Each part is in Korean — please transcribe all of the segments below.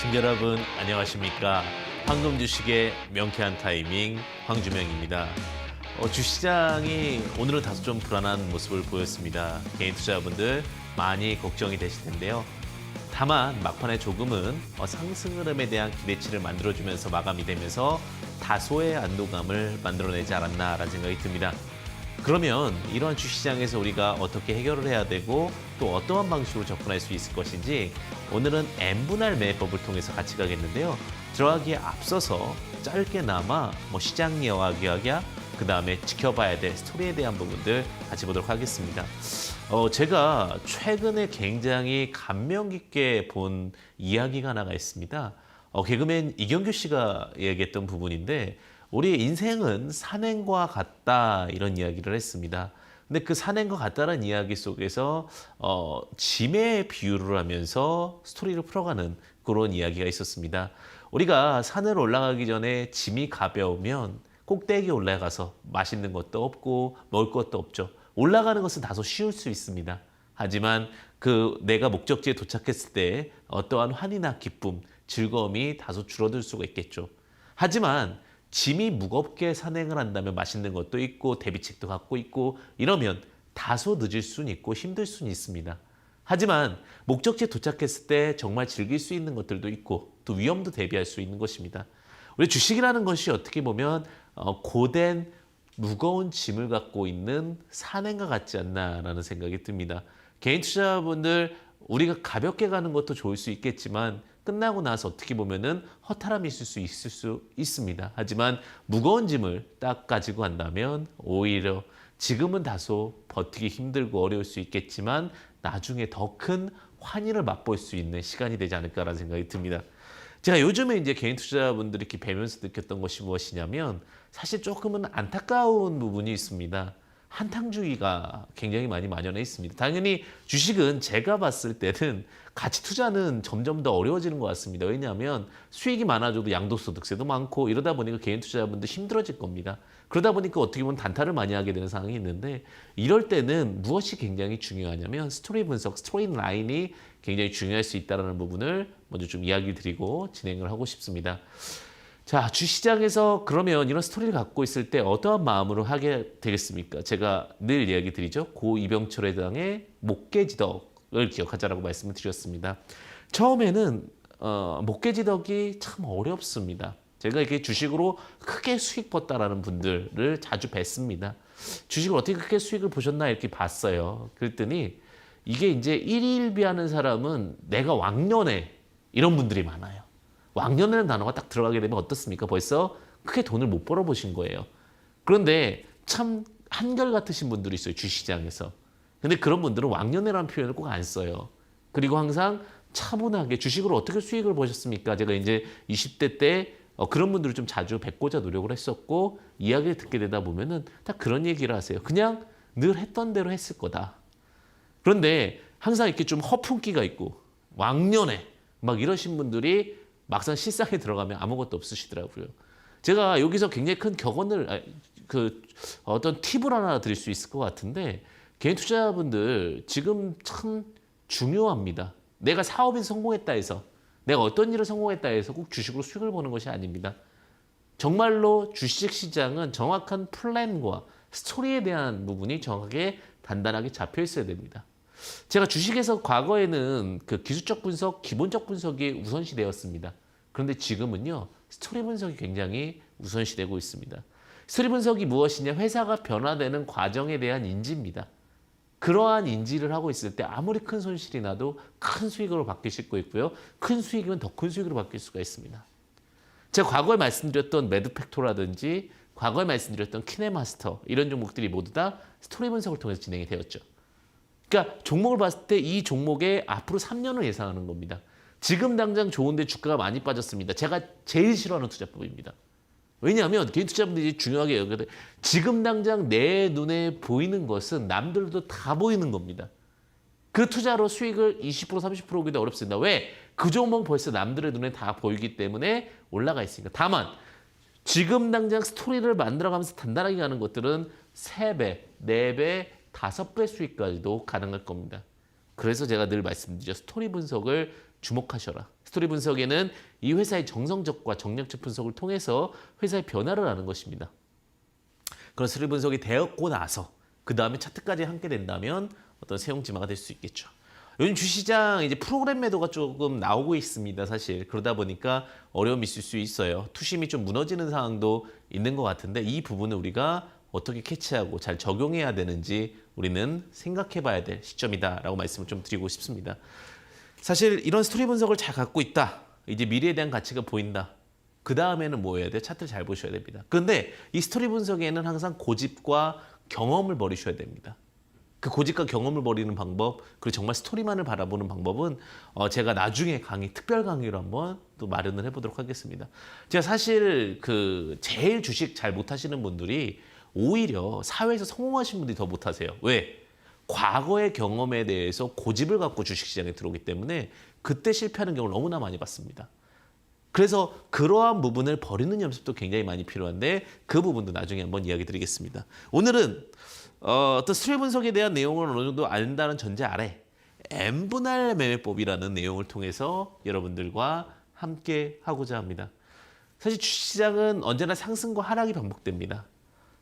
시청자 여러분 안녕하십니까. 황금 주식의 명쾌한 타이밍 황주명입니다. 주시장이 오늘은 다소 좀 불안한 모습을 보였습니다. 개인 투자자분들 많이 걱정이 되실 텐데요. 다만 막판에 조금은 상승 흐름에 대한 기대치를 만들어주면서 마감이 되면서 다소의 안도감을 만들어내지 않았나라는 생각이 듭니다. 그러면 이러한 주시장에서 우리가 어떻게 해결을 해야 되고 또 어떠한 방식으로 접근할 수 있을 것인지 오늘은 N분할 매매법을 통해서 같이 가겠는데요. 들어가기에 앞서서 짧게나마 시장 이야기야 그 다음에 지켜봐야 될 스토리에 대한 부분들 같이 보도록 하겠습니다. 제가 최근에 굉장히 감명 깊게 본 이야기가 하나가 있습니다. 개그맨 이경규 씨가 얘기했던 부분인데 우리의 인생은 산행과 같다 이런 이야기를 했습니다. 근데 그 산행과 같다는 이야기 속에서 짐의 비유를 하면서 스토리를 풀어가는 그런 이야기가 있었습니다. 우리가 산을 올라가기 전에 짐이 가벼우면 꼭대기에 올라가서 맛있는 것도 없고 먹을 것도 없죠. 올라가는 것은 다소 쉬울 수 있습니다. 하지만 내가 목적지에 도착했을 때 어떠한 환희나 기쁨, 즐거움이 다소 줄어들 수가 있겠죠. 하지만 짐이 무겁게 산행을 한다면 맛있는 것도 있고 대비책도 갖고 있고 이러면 다소 늦을 수는 있고 힘들 수는 있습니다. 하지만 목적지에 도착했을 때 정말 즐길 수 있는 것들도 있고 또 위험도 대비할 수 있는 것입니다. 우리 주식이라는 것이 어떻게 보면 고된 무거운 짐을 갖고 있는 산행과 같지 않나라는 생각이 듭니다. 개인 투자자분들 우리가 가볍게 가는 것도 좋을 수 있겠지만 끝나고 나서 어떻게 보면은 허탈함이 있을 수 있습니다. 하지만 무거운 짐을 딱 가지고 간다면 오히려 지금은 다소 버티기 힘들고 어려울 수 있겠지만 나중에 더 큰 환희를 맛볼 수 있는 시간이 되지 않을까라는 생각이 듭니다. 제가 요즘에 이제 개인 투자자분들이 이렇게 뵈면서 느꼈던 것이 무엇이냐면 사실 조금은 안타까운 부분이 있습니다. 한탕주의가 굉장히 많이 만연해 있습니다. 당연히 주식은 제가 봤을 때는 가치 투자는 점점 더 어려워지는 것 같습니다. 왜냐하면 수익이 많아져도 양도소득세도 많고 이러다 보니까 개인 투자자분들 힘들어질 겁니다. 그러다 보니까 어떻게 보면 단타를 많이 하게 되는 상황이 있는데 이럴 때는 무엇이 굉장히 중요하냐면 스토리 분석, 스토리 라인이 굉장히 중요할 수 있다는 부분을 먼저 좀 이야기 드리고 진행을 하고 싶습니다. 자, 주시장에서 그러면 이런 스토리를 갖고 있을 때 어떠한 마음으로 하게 되겠습니까? 제가 늘 이야기 드리죠. 고 이병철 회장의 목계지덕을 기억하자라고 말씀을 드렸습니다. 처음에는 목계지덕이 참 어렵습니다. 제가 이렇게 주식으로 크게 수익 봤다라는 분들을 자주 뵀습니다. 주식을 어떻게 크게 수익을 보셨나 이렇게 봤어요. 그랬더니 이게 이제 일희일비하는 사람은 내가 왕년에 이런 분들이 많아요. 왕년이라는 단어가 딱 들어가게 되면 어떻습니까? 벌써 크게 돈을 못 벌어보신 거예요. 그런데 참 한결같으신 분들이 있어요. 주시장에서. 근데 그런 분들은 왕년이라는 표현을 꼭 안 써요. 그리고 항상 차분하게 주식으로 어떻게 수익을 보셨습니까? 제가 이제 20대 때 그런 분들을 좀 자주 뵙고자 노력을 했었고 이야기를 듣게 되다 보면은 딱 그런 얘기를 하세요. 그냥 늘 했던 대로 했을 거다. 그런데 항상 이렇게 좀 허풍기가 있고 왕년에 막 이러신 분들이 막상 실상에 들어가면 아무것도 없으시더라고요. 제가 여기서 굉장히 큰 격언을 어떤 팁을 하나 드릴 수 있을 것 같은데 개인 투자자분들 지금 참 중요합니다. 내가 사업에서 성공했다 해서 내가 어떤 일을 성공했다 해서 꼭 주식으로 수익을 보는 것이 아닙니다. 정말로 주식 시장은 정확한 플랜과 스토리에 대한 부분이 정확하게 단단하게 잡혀 있어야 됩니다. 제가 주식에서 과거에는 그 기술적 분석, 기본적 분석이 우선시되었습니다. 그런데 지금은요, 스토리 분석이 굉장히 우선시되고 있습니다. 스토리 분석이 무엇이냐? 회사가 변화되는 과정에 대한 인지입니다. 그러한 인지를 하고 있을 때 아무리 큰 손실이 나도 큰 수익으로 바뀔 수 있고요. 큰 수익이면 더 큰 수익으로 바뀔 수가 있습니다. 제가 과거에 말씀드렸던 매드팩토라든지 과거에 말씀드렸던 키네마스터 이런 종목들이 모두 다 스토리 분석을 통해서 진행이 되었죠. 그러니까 종목을 봤을 때 이 종목의 앞으로 3년을 예상하는 겁니다. 지금 당장 좋은데 주가가 많이 빠졌습니다. 제가 제일 싫어하는 투자법입니다. 왜냐하면 개인 투자분들이 중요하게 여기거든. 지금 당장 내 눈에 보이는 것은 남들도 다 보이는 겁니다. 그 투자로 수익을 20% 30% 오기도 어렵습니다. 왜? 그 종목은 벌써 남들의 눈에 다 보이기 때문에 올라가 있으니까. 다만 지금 당장 스토리를 만들어가면서 단단하게 가는 것들은 3배, 4배, 5배 수익까지도 가능할 겁니다. 그래서 제가 늘 말씀드리죠. 스토리 분석을 주목하셔라. 스토리 분석에는 이 회사의 정성적과 정략적 분석을 통해서 회사의 변화를 아는 것입니다. 그런 스토리 분석이 되었고 나서 그 다음에 차트까지 함께 된다면 어떤 세용지마가 될 수 있겠죠. 요즘 주시장 이제 프로그램 매도가 조금 나오고 있습니다. 사실 그러다 보니까 어려움이 있을 수 있어요. 투심이 좀 무너지는 상황도 있는 것 같은데 이 부분을 우리가 어떻게 캐치하고 잘 적용해야 되는지 우리는 생각해 봐야 될 시점이다라고 말씀을 좀 드리고 싶습니다. 사실 이런 스토리 분석을 잘 갖고 있다. 이제 미래에 대한 가치가 보인다. 그 다음에는 뭐 해야 돼요? 차트를 잘 보셔야 됩니다. 그런데 이 스토리 분석에는 항상 고집과 경험을 버리셔야 됩니다. 그 고집과 경험을 버리는 방법, 그리고 정말 스토리만을 바라보는 방법은 제가 나중에 특별 강의로 한번 또 마련을 해보도록 하겠습니다. 제가 사실 제일 주식 잘 못하시는 분들이 오히려 사회에서 성공하신 분들이 더 못하세요. 왜? 과거의 경험에 대해서 고집을 갖고 주식시장에 들어오기 때문에 그때 실패하는 경우를 너무나 많이 봤습니다. 그래서 그러한 부분을 버리는 연습도 굉장히 많이 필요한데 그 부분도 나중에 한번 이야기 드리겠습니다. 오늘은 어떤 스토리 분석에 대한 내용을 어느 정도 안다는 전제 아래 N분할 매매법이라는 내용을 통해서 여러분들과 함께 하고자 합니다. 사실 주식시장은 언제나 상승과 하락이 반복됩니다.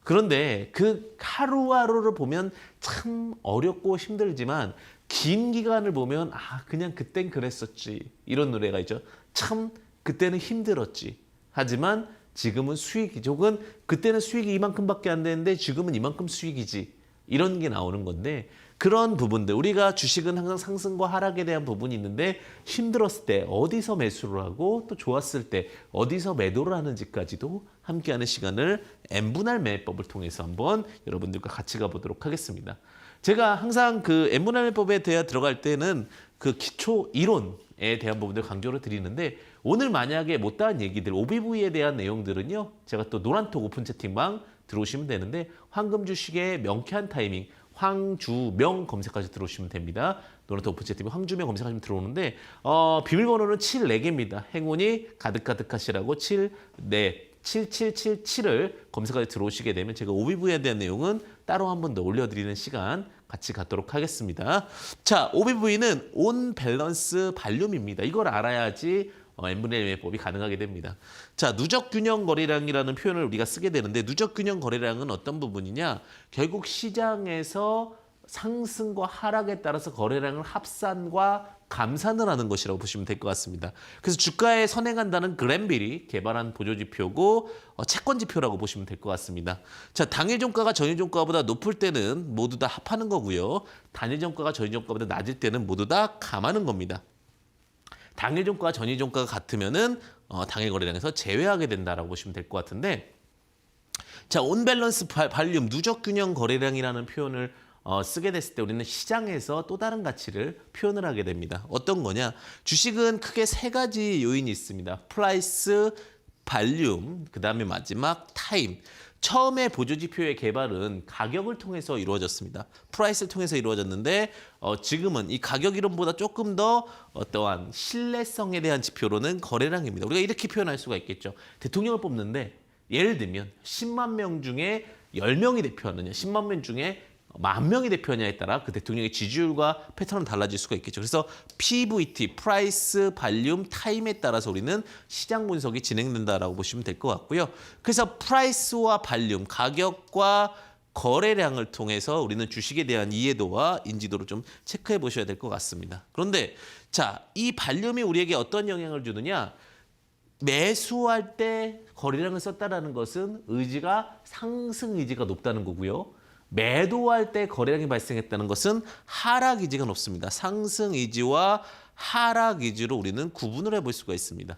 그런데 그 하루하루를 보면 참 어렵고 힘들지만 긴 기간을 보면 그냥 그땐 그랬었지. 이런 노래가 있죠. 참 그때는 힘들었지. 하지만 지금은 수익이죠. 혹은 그때는 수익이 이만큼밖에 안 되는데 지금은 이만큼 수익이지. 이런 게 나오는 건데 그런 부분들 우리가 주식은 항상 상승과 하락에 대한 부분이 있는데 힘들었을 때 어디서 매수를 하고 또 좋았을 때 어디서 매도를 하는지까지도 함께하는 시간을 N분할 매매법을 통해서 한번 여러분들과 같이 가보도록 하겠습니다. 제가 항상 그 N분할 매매법에 대해 들어갈 때는 그 기초 이론에 대한 부분들 강조를 드리는데 오늘 만약에 못다한 얘기들 OBV에 대한 내용들은요. 제가 또 노란톡 오픈 채팅방 들어오시면 되는데 황금 주식의 명쾌한 타이밍 황주명 검색까지 들어오시면 됩니다. 노란톡 오픈 채팅방 황주명 검색하시면 들어오는데 비밀번호는 74개입니다. 행운이 가득가득하시라고 7777을 검색까지 들어오시게 되면 제가 OBV에 대한 내용은 따로 한 번 더 올려드리는 시간 같이 갖도록 하겠습니다. 자, OBV는 온 밸런스 발륨입니다. 이걸 알아야지 N분의 1 매매법이 가능하게 됩니다. 자, 누적 균형 거래량이라는 표현을 우리가 쓰게 되는데 누적 균형 거래량은 어떤 부분이냐? 결국 시장에서 상승과 하락에 따라서 거래량을 합산과 감산을 하는 것이라고 보시면 될 것 같습니다. 그래서 주가에 선행한다는 그랜빌이 개발한 보조지표고 채권지표라고 보시면 될 것 같습니다. 자, 당일 종가가 전일 종가보다 높을 때는 모두 다 합하는 거고요. 단일 종가가 전일 종가보다 낮을 때는 모두 다 감하는 겁니다. 당일 종가와 전일 종가가 같으면은 당일 거래량에서 제외하게 된다라고 보시면 될 것 같은데, 자, 온밸런스 발륨 누적 균형 거래량이라는 표현을 쓰게 됐을 때 우리는 시장에서 또 다른 가치를 표현을 하게 됩니다. 어떤 거냐? 주식은 크게 세 가지 요인이 있습니다. 프라이스, 발륨, 그 다음에 마지막 타임. 처음에 보조지표의 개발은 가격을 통해서 이루어졌습니다. 프라이스를 통해서 이루어졌는데 지금은 이 가격 이론보다 조금 더 어떠한 신뢰성에 대한 지표로는 거래량입니다. 우리가 이렇게 표현할 수가 있겠죠. 대통령을 뽑는데 예를 들면 10만 명 중에 10명이 대표하느냐, 10만 명 중에 10,000명이 대표하냐에 따라 그 대통령의 지지율과 패턴은 달라질 수가 있겠죠. 그래서 PVT, 프라이스, 발륨, 타임에 따라서 우리는 시장 분석이 진행된다라고 보시면 될 것 같고요. 그래서 프라이스와 발륨, 가격과 거래량을 통해서 우리는 주식에 대한 이해도와 인지도를 좀 체크해 보셔야 될 것 같습니다. 그런데 자, 이 발륨이 우리에게 어떤 영향을 주느냐? 매수할 때 거래량을 썼다라는 것은 상승 의지가 높다는 거고요. 매도할 때 거래량이 발생했다는 것은 하락 의지가 높습니다. 상승 의지와 하락 의지로 우리는 구분을 해볼 수가 있습니다.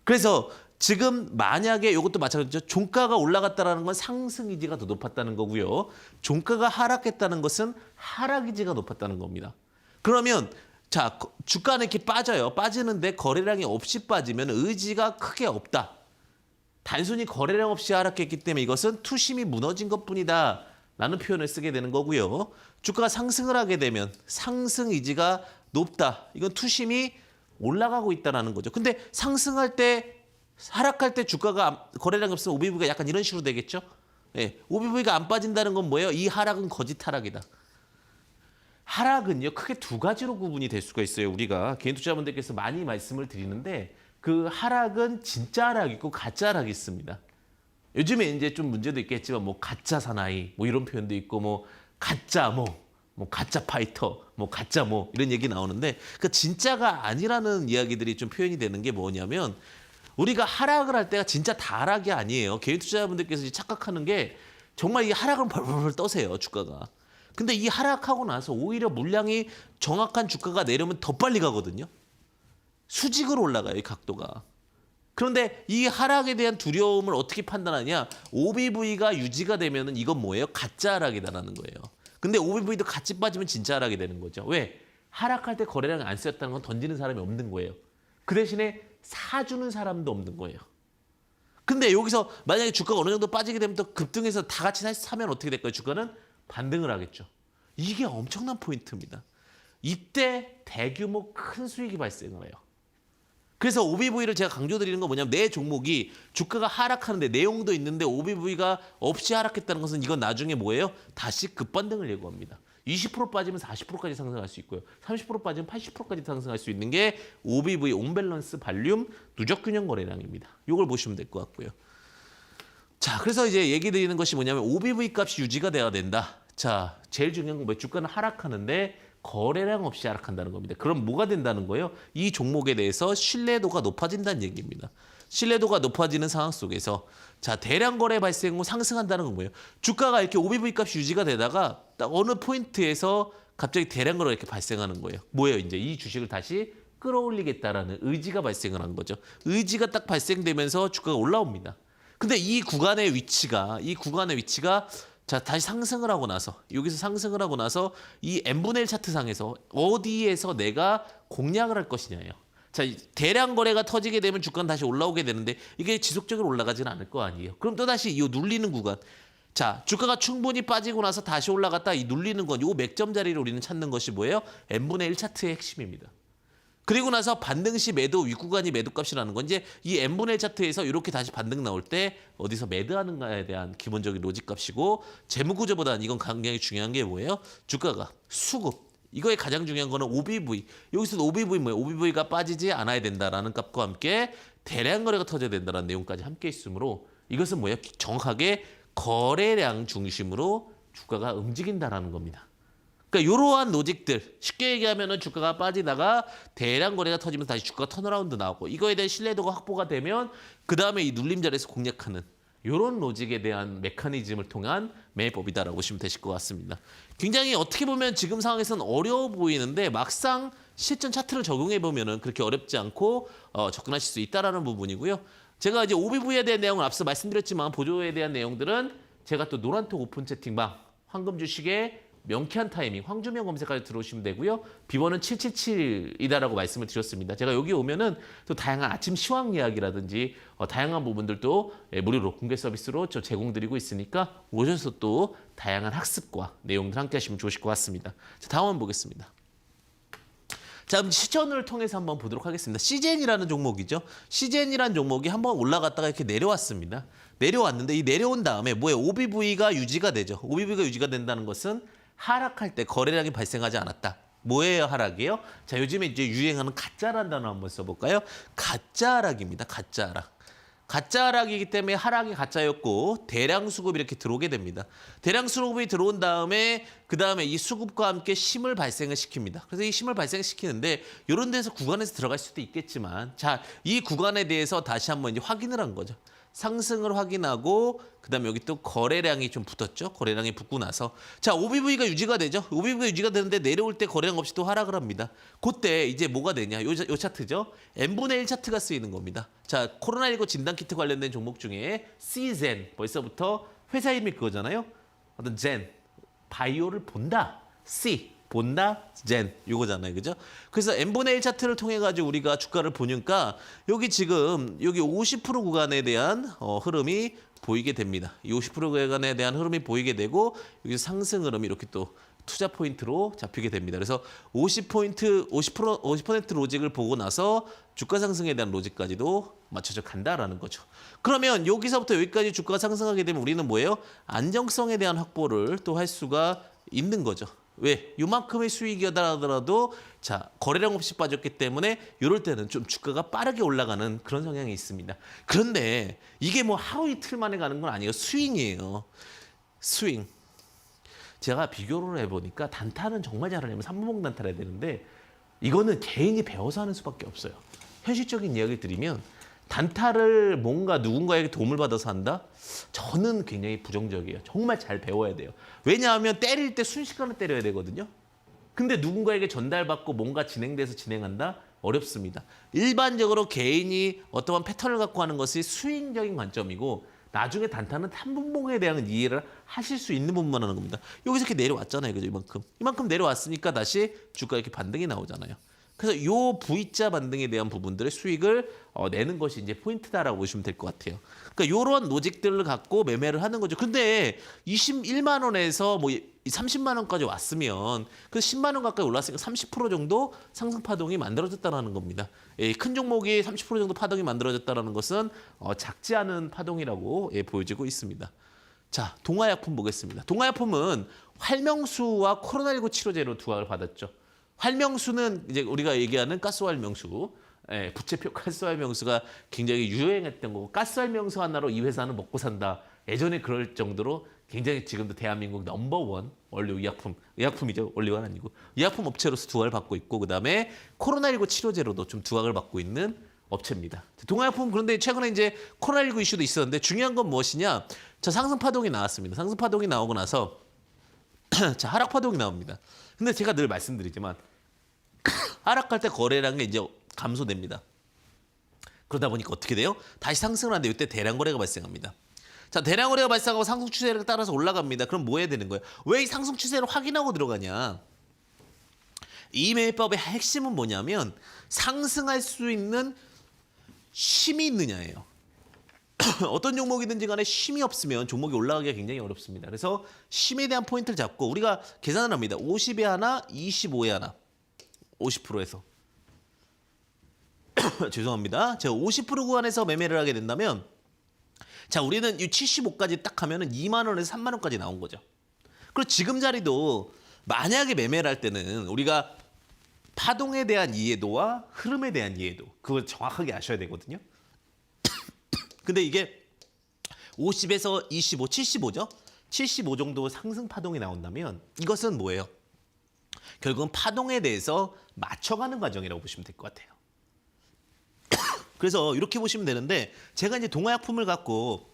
그래서 지금 만약에 이것도 마찬가지죠. 종가가 올라갔다는 건 상승 의지가 더 높았다는 거고요. 종가가 하락했다는 것은 하락 의지가 높았다는 겁니다. 그러면 자, 주가는 이렇게 빠져요. 빠지는데 거래량이 없이 빠지면 의지가 크게 없다. 단순히 거래량 없이 하락했기 때문에 이것은 투심이 무너진 것뿐이다. 라는 표현을 쓰게 되는 거고요. 주가가 상승을 하게 되면 상승 의지가 높다. 이건 투심이 올라가고 있다는 거죠. 근데 상승할 때, 하락할 때 주가가 거래량이 없으면 OBV가 약간 이런 식으로 되겠죠. 예, OBV가 안 빠진다는 건 뭐예요? 이 하락은 거짓 하락이다. 하락은요 크게 두 가지로 구분이 될 수가 있어요. 우리가 개인 투자자분들께서 많이 말씀을 드리는데 그 하락은 진짜 하락이 있고 가짜 하락이 있습니다. 요즘에 이제 좀 문제도 있겠지만 뭐 가짜 사나이 뭐 이런 표현도 있고 뭐 가짜 뭐 가짜 파이터 뭐 가짜 뭐 이런 얘기 나오는데 그 진짜가 아니라는 이야기들이 좀 표현이 되는 게 뭐냐면 우리가 하락을 할 때가 진짜 다 하락이 아니에요. 개인 투자자분들께서 이제 착각하는 게 정말 이 하락은 벌벌 떠세요 주가가. 근데 이 하락하고 나서 오히려 물량이 정확한 주가가 내려면 더 빨리 가거든요. 수직으로 올라가요, 이 각도가. 그런데 이 하락에 대한 두려움을 어떻게 판단하냐? OBV가 유지가 되면은 이건 뭐예요? 가짜 하락이다라는 거예요. 근데 OBV도 같이 빠지면 진짜 하락이 되는 거죠. 왜? 하락할 때 거래량이 안 쓰였다는 건 던지는 사람이 없는 거예요. 그 대신에 사주는 사람도 없는 거예요. 근데 여기서 만약에 주가가 어느 정도 빠지게 되면 또 급등해서 다 같이 사면 어떻게 될까요? 주가는 반등을 하겠죠. 이게 엄청난 포인트입니다. 이때 대규모 큰 수익이 발생을 해요. 그래서 OBV를 제가 강조드리는 건 뭐냐면 내 종목이 주가가 하락하는데 내용도 있는데 OBV가 없이 하락했다는 것은 이건 나중에 뭐예요? 다시 급반등을 예고합니다. 20% 빠지면 40%까지 상승할 수 있고요. 30% 빠지면 80%까지 상승할 수 있는 게 OBV, 온밸런스 발륨 누적균형 거래량입니다. 이걸 보시면 될 것 같고요. 자, 그래서 이제 얘기 드리는 것이 뭐냐면 OBV 값이 유지가 돼야 된다. 자, 제일 중요한 건 뭐예요? 주가는 하락하는데 거래량 없이 하락한다는 겁니다. 그럼 뭐가 된다는 거예요? 이 종목에 대해서 신뢰도가 높아진다는 얘기입니다. 신뢰도가 높아지는 상황 속에서 자 대량 거래 발생 후 상승한다는 건 뭐예요? 주가가 이렇게 OBV 값이 유지가 되다가 딱 어느 포인트에서 갑자기 대량 거래가 이렇게 발생하는 거예요. 뭐예요? 이제 이 주식을 다시 끌어올리겠다라는 의지가 발생을 한 거죠. 의지가 딱 발생되면서 주가가 올라옵니다. 근데 이 구간의 위치가 자 다시 상승을 하고 나서 여기서 상승을 하고 나서 이 n분의 1 차트상에서 어디에서 내가 공략을 할 것이냐예요. 자 대량 거래가 터지게 되면 주가는 다시 올라오게 되는데 이게 지속적으로 올라가지는 않을 거 아니에요. 그럼 또다시 이 눌리는 구간 자 주가가 충분히 빠지고 나서 다시 올라갔다 이 눌리는 건 요 맥점 자리를 우리는 찾는 것이 뭐예요? n분의 1 차트의 핵심입니다. 그리고 나서 반등 시 매도 윗구간이 매도값이라는 건 이제 이 n분의 1 차트에서 이렇게 다시 반등 나올 때 어디서 매도하는가에 대한 기본적인 로직값이고 재무구조보다는 이건 굉장히 중요한 게 뭐예요? 주가가 수급 이거에 가장 중요한 거는 OBV 여기서 OBV 뭐예요? OBV가 빠지지 않아야 된다라는 값과 함께 대량 거래가 터져야 된다는 내용까지 함께 있으므로 이것은 뭐예요? 정확하게 거래량 중심으로 주가가 움직인다라는 겁니다. 그러니까 이러한 로직들 쉽게 얘기하면은 주가가 빠지다가 대량 거래가 터지면서 다시 주가가 턴어라운드 나오고 이거에 대한 신뢰도가 확보가 되면 그 다음에 이 눌림 자리에서 공략하는 이런 로직에 대한 메커니즘을 통한 매매법이다라고 보시면 되실 것 같습니다. 굉장히 어떻게 보면 지금 상황에서는 어려워 보이는데 막상 실전 차트를 적용해 보면은 그렇게 어렵지 않고 접근하실 수 있다라는 부분이고요. 제가 이제 OBV에 대한 내용을 앞서 말씀드렸지만 보조에 대한 내용들은 제가 또 노란톡 오픈 채팅방 황금 주식의 명쾌한 타이밍, 황주명 검색까지 들어오시면 되고요. 비번은 777이다라고 말씀을 드렸습니다. 제가 여기 오면은 또 다양한 아침 시황 이야기라든지 다양한 부분들도 무료로 공개 서비스로 저 제공드리고 있으니까 오셔서 또 다양한 학습과 내용들 함께 하시면 좋으실 것 같습니다. 자, 다음 한번 보겠습니다. 자, 그럼 시전을 통해서 한번 보도록 하겠습니다. 시젠이라는 종목이죠. 시젠이라는 종목이 한번 올라갔다가 이렇게 내려왔습니다. 내려왔는데 이 내려온 다음에 뭐예요? OBV가 유지가 되죠. OBV가 유지가 된다는 것은 하락할 때 거래량이 발생하지 않았다. 뭐예요 하락이요? 자 요즘에 이제 유행하는 가짜라는 단어 한번 써볼까요? 가짜 하락입니다. 가짜 하락. 가짜 하락이기 때문에 하락이 가짜였고 대량 수급이 이렇게 들어오게 됩니다. 대량 수급이 들어온 다음에 그 다음에 이 수급과 함께 심을 발생을 시킵니다. 그래서 이 심을 발생시키는데 이런 데서 구간에서 들어갈 수도 있겠지만 자 이 구간에 대해서 다시 한번 이제 확인을 한 거죠. 상승을 확인하고 그다음에 여기 또 거래량이 좀 붙었죠. 거래량이 붙고 나서 자 OBV가 유지가 되죠. OBV가 유지가 되는데 내려올 때 거래량 없이 또 하락을 합니다. 그때 이제 뭐가 되냐. 요 차트죠. n분의 1 차트가 쓰이는 겁니다. 자 코로나19 진단키트 관련된 종목 중에 C젠 벌써부터 회사 이름이 그거잖아요. 어떤 젠 바이오를 본다. C 본다, 젠 요거잖아요, 그죠? 그래서 n분의 1 차트를 통해 가지고 우리가 주가를 보니까 여기 지금 여기 50% 구간에 대한 흐름이 보이게 됩니다. 이 50% 구간에 대한 흐름이 보이게 되고 여기서 상승 흐름이 이렇게 또 투자 포인트로 잡히게 됩니다. 그래서 50% 로직을 보고 나서 주가 상승에 대한 로직까지도 맞춰져 간다라는 거죠. 그러면 여기서부터 여기까지 주가가 상승하게 되면 우리는 뭐예요? 안정성에 대한 확보를 또 할 수가 있는 거죠. 왜? 요만큼의 수익이다 하더라도 자 거래량 없이 빠졌기 때문에 이럴 때는 좀 주가가 빠르게 올라가는 그런 성향이 있습니다. 그런데 이게 뭐 하루 이틀 만에 가는 건 아니에요. 스윙이에요. 스윙. 제가 비교를 해보니까 단타는 정말 잘하려면 3분봉 단타를 해야 되는데 이거는 개인이 배워서 하는 수밖에 없어요. 현실적인 이야기 드리면 단타를 뭔가 누군가에게 도움을 받아서 한다? 저는 굉장히 부정적이에요. 정말 잘 배워야 돼요. 왜냐하면 때릴 때 순식간에 때려야 되거든요. 근데 누군가에게 전달받고 뭔가 진행돼서 진행한다? 어렵습니다. 일반적으로 개인이 어떠한 패턴을 갖고 하는 것이 스윙적인 관점이고 나중에 단타는 탐분봉에 대한 이해를 하실 수 있는 부분만 하는 겁니다. 여기서 이렇게 내려왔잖아요. 그죠? 이만큼 내려왔으니까 다시 주가 이렇게 반등이 나오잖아요. 그래서 요 V자 반등에 대한 부분들의 수익을 내는 것이 이제 포인트다라고 보시면 될 것 같아요. 그러니까 요런 로직들을 갖고 매매를 하는 거죠. 근데 21만 원에서 뭐 30만 원까지 왔으면 그 10만 원 가까이 올랐으니까 30% 정도 상승 파동이 만들어졌다는 겁니다. 큰 종목이 30% 정도 파동이 만들어졌다는 것은 작지 않은 파동이라고 보여지고 있습니다. 자, 동아약품 보겠습니다. 동아약품은 활명수와 코로나19 치료제로 두각을 받았죠. 활명수는 이제 우리가 얘기하는 가스활명수, 부채표 가스활명수가 굉장히 유행했던 거고 가스활명수 하나로 이 회사는 먹고 산다. 예전에 그럴 정도로 굉장히 지금도 대한민국 넘버원 원료 의약품이죠. 원료가 아니고 의약품 업체로서 두각을 받고 있고 그다음에 코로나19 치료제로도 좀 두각을 받고 있는 업체입니다. 동아약품 그런데 최근에 이제 코로나19 이슈도 있었는데 중요한 건 무엇이냐? 자, 상승 파동이 나왔습니다. 상승 파동이 나오고 나서 자, 하락 파동이 나옵니다. 근데 제가 늘 말씀드리지만 하락할 때 거래량이 이제 감소됩니다. 그러다 보니까 어떻게 돼요? 다시 상승을 하는데 이때 대량 거래가 발생합니다. 자, 대량 거래가 발생하고 상승 추세를 따라서 올라갑니다. 그럼 뭐 해야 되는 거예요? 왜 이 상승 추세를 확인하고 들어가냐? 이 매매법의 핵심은 뭐냐면 상승할 수 있는 힘이 있느냐예요. 어떤 종목이든지 간에 힘이 없으면 종목이 올라가기가 굉장히 어렵습니다. 그래서 힘에 대한 포인트를 잡고 우리가 계산을 합니다. 50에 하나, 25에 하나. 50%에서. 죄송합니다. 제가 50% 구간에서 매매를 하게 된다면 자, 우리는 이 75까지 딱 하면은 2만 원에서 3만 원까지 나온 거죠. 그리고 지금 자리도 만약에 매매를 할 때는 우리가 파동에 대한 이해도와 흐름에 대한 이해도 그걸 정확하게 아셔야 되거든요. 근데 이게 50에서 25, 75죠? 75 정도 상승 파동이 나온다면 이것은 뭐예요? 결국은 파동에 대해서 맞춰가는 과정이라고 보시면 될 것 같아요. 그래서 이렇게 보시면 되는데 제가 이제 동아약품을 갖고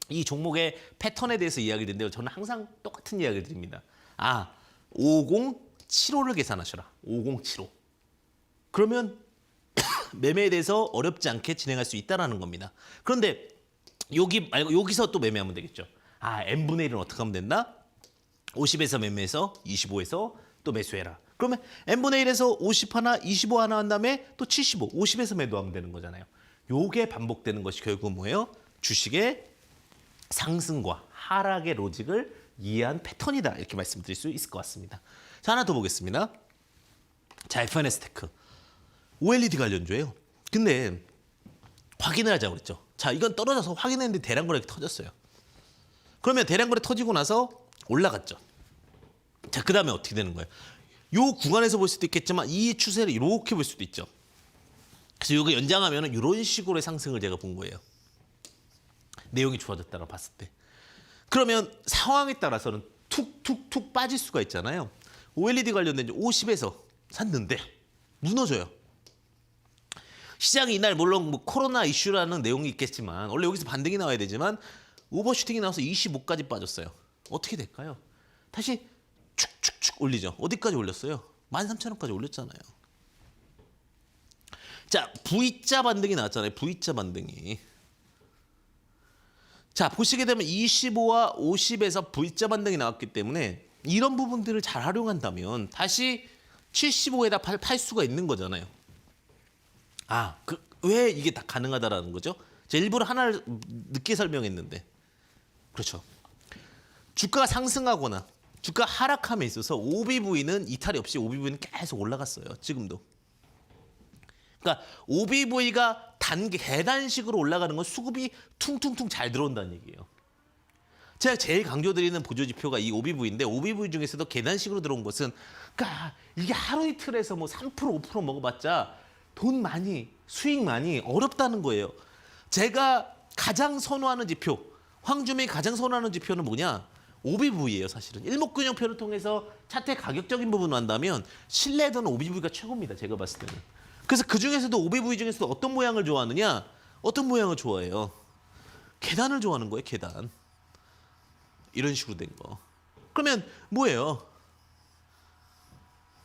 이 종목의 패턴에 대해서 이야기를 드리는데요. 저는 항상 똑같은 이야기를 드립니다. 5075를 계산하셔라. 5075. 그러면 매매에 대해서 어렵지 않게 진행할 수 있다는 겁니다. 그런데 여기 말고 여기서 또 매매하면 되겠죠. n분의 1은 어떻게 하면 된다? 50에서 매매해서 25에서 또 매수해라. 그러면 n분의 1에서 50 하나, 25 하나 한 다음에 또 75, 50에서 매도하면 되는 거잖아요. 요게 반복되는 것이 결국은 뭐예요? 주식의 상승과 하락의 로직을 이해한 패턴이다. 이렇게 말씀드릴 수 있을 것 같습니다. 자, 하나 더 보겠습니다. 자, FNS테크. OLED 관련주예요. 근데 확인을 하자고 그랬죠. 자, 이건 떨어져서 확인했는데 대량거래가 터졌어요. 그러면 대량거래 터지고 나서 올라갔죠. 자, 그 다음에 어떻게 되는 거예요? 요 구간에서 볼 수도 있겠지만 이 추세를 이렇게 볼 수도 있죠. 그래서 이거 연장하면 이런 식으로의 상승을 제가 본 거예요. 내용이 좋아졌다고 봤을 때. 그러면 상황에 따라서는 툭툭툭 빠질 수가 있잖아요. OLED 관련된 50에서 샀는데 무너져요. 시장이 이날 물론 뭐 코로나 이슈라는 내용이 있겠지만 원래 여기서 반등이 나와야 되지만 오버슈팅이 나와서 25까지 빠졌어요. 어떻게 될까요? 다시 축축축 올리죠. 어디까지 올렸어요? 13,000원까지 올렸잖아요. 자, V자 반등이 나왔잖아요. V자 반등이. 자, 보시게 되면 25와 50에서 V자 반등이 나왔기 때문에 이런 부분들을 잘 활용한다면 다시 75에다 팔 수가 있는 거잖아요. 왜 이게 다 가능하다라는 거죠? 제가 일부러 하나를 늦게 설명했는데. 그렇죠. 주가가 상승하거나 주가 하락함에 있어서 OBV는 이탈이 없이 OBV는 계속 올라갔어요. 지금도. 그러니까 OBV가 계단식으로 올라가는 건 수급이 퉁퉁퉁 잘 들어온다는 얘기예요. 제가 제일 강조드리는 보조지표가 이 OBV인데 OBV 중에서도 계단식으로 들어온 것은 그러니까 이게 하루 이틀에서 뭐 3% 5% 먹어봤자 돈 많이 수익 많이 어렵다는 거예요. 제가 가장 선호하는 지표 황주명이 가장 선호하는 지표는 뭐냐? OBV예요 사실은. 일목균형표를 통해서 차트의 가격적인 부분을 한다면 신뢰도는 OBV가 최고입니다. 제가 봤을 때는. 그래서 그중에서도 OBV 중에서도 어떤 모양을 좋아하느냐? 어떤 모양을 좋아해요? 계단을 좋아하는 거예요. 계단. 이런 식으로 된 거. 그러면 뭐예요?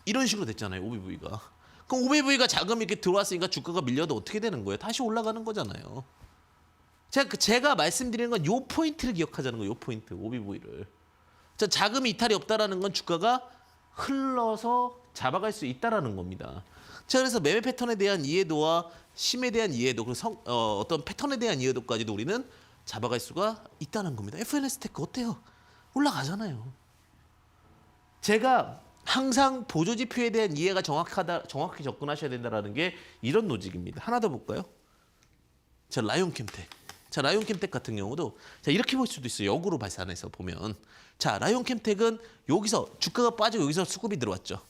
이런 식으로 됐잖아요. OBV가. 그럼 OBV가 자금이 이렇게 들어왔으니까 주가가 밀려도 어떻게 되는 거예요? 다시 올라가는 거잖아요. 제가 말씀드리는 건 요 포인트를 기억하자는 거예요. 요 포인트, OBV를. 자금이 이탈이 없다라는 건 주가가 흘러서 잡아갈 수 있다라는 겁니다. 자, 그래서 매매 패턴에 대한 이해도와 심에 대한 이해도, 그리고 어떤 패턴에 대한 이해도까지도 우리는 잡아갈 수가 있다는 겁니다. FNS 테크 어때요? 올라가잖아요. 제가 항상 보조지표에 대한 이해가 정확히 접근하셔야 된다는 게 이런 로직입니다. 하나 더 볼까요? 자, 라이온캠텍. 자, 라이온캠텍 같은 경우도 자, 이렇게 볼 수도 있어요. 역으로 발산해서 보면. 자, 라이온캠텍은 여기서 주가가 빠지고 여기서 수급이 들어왔죠.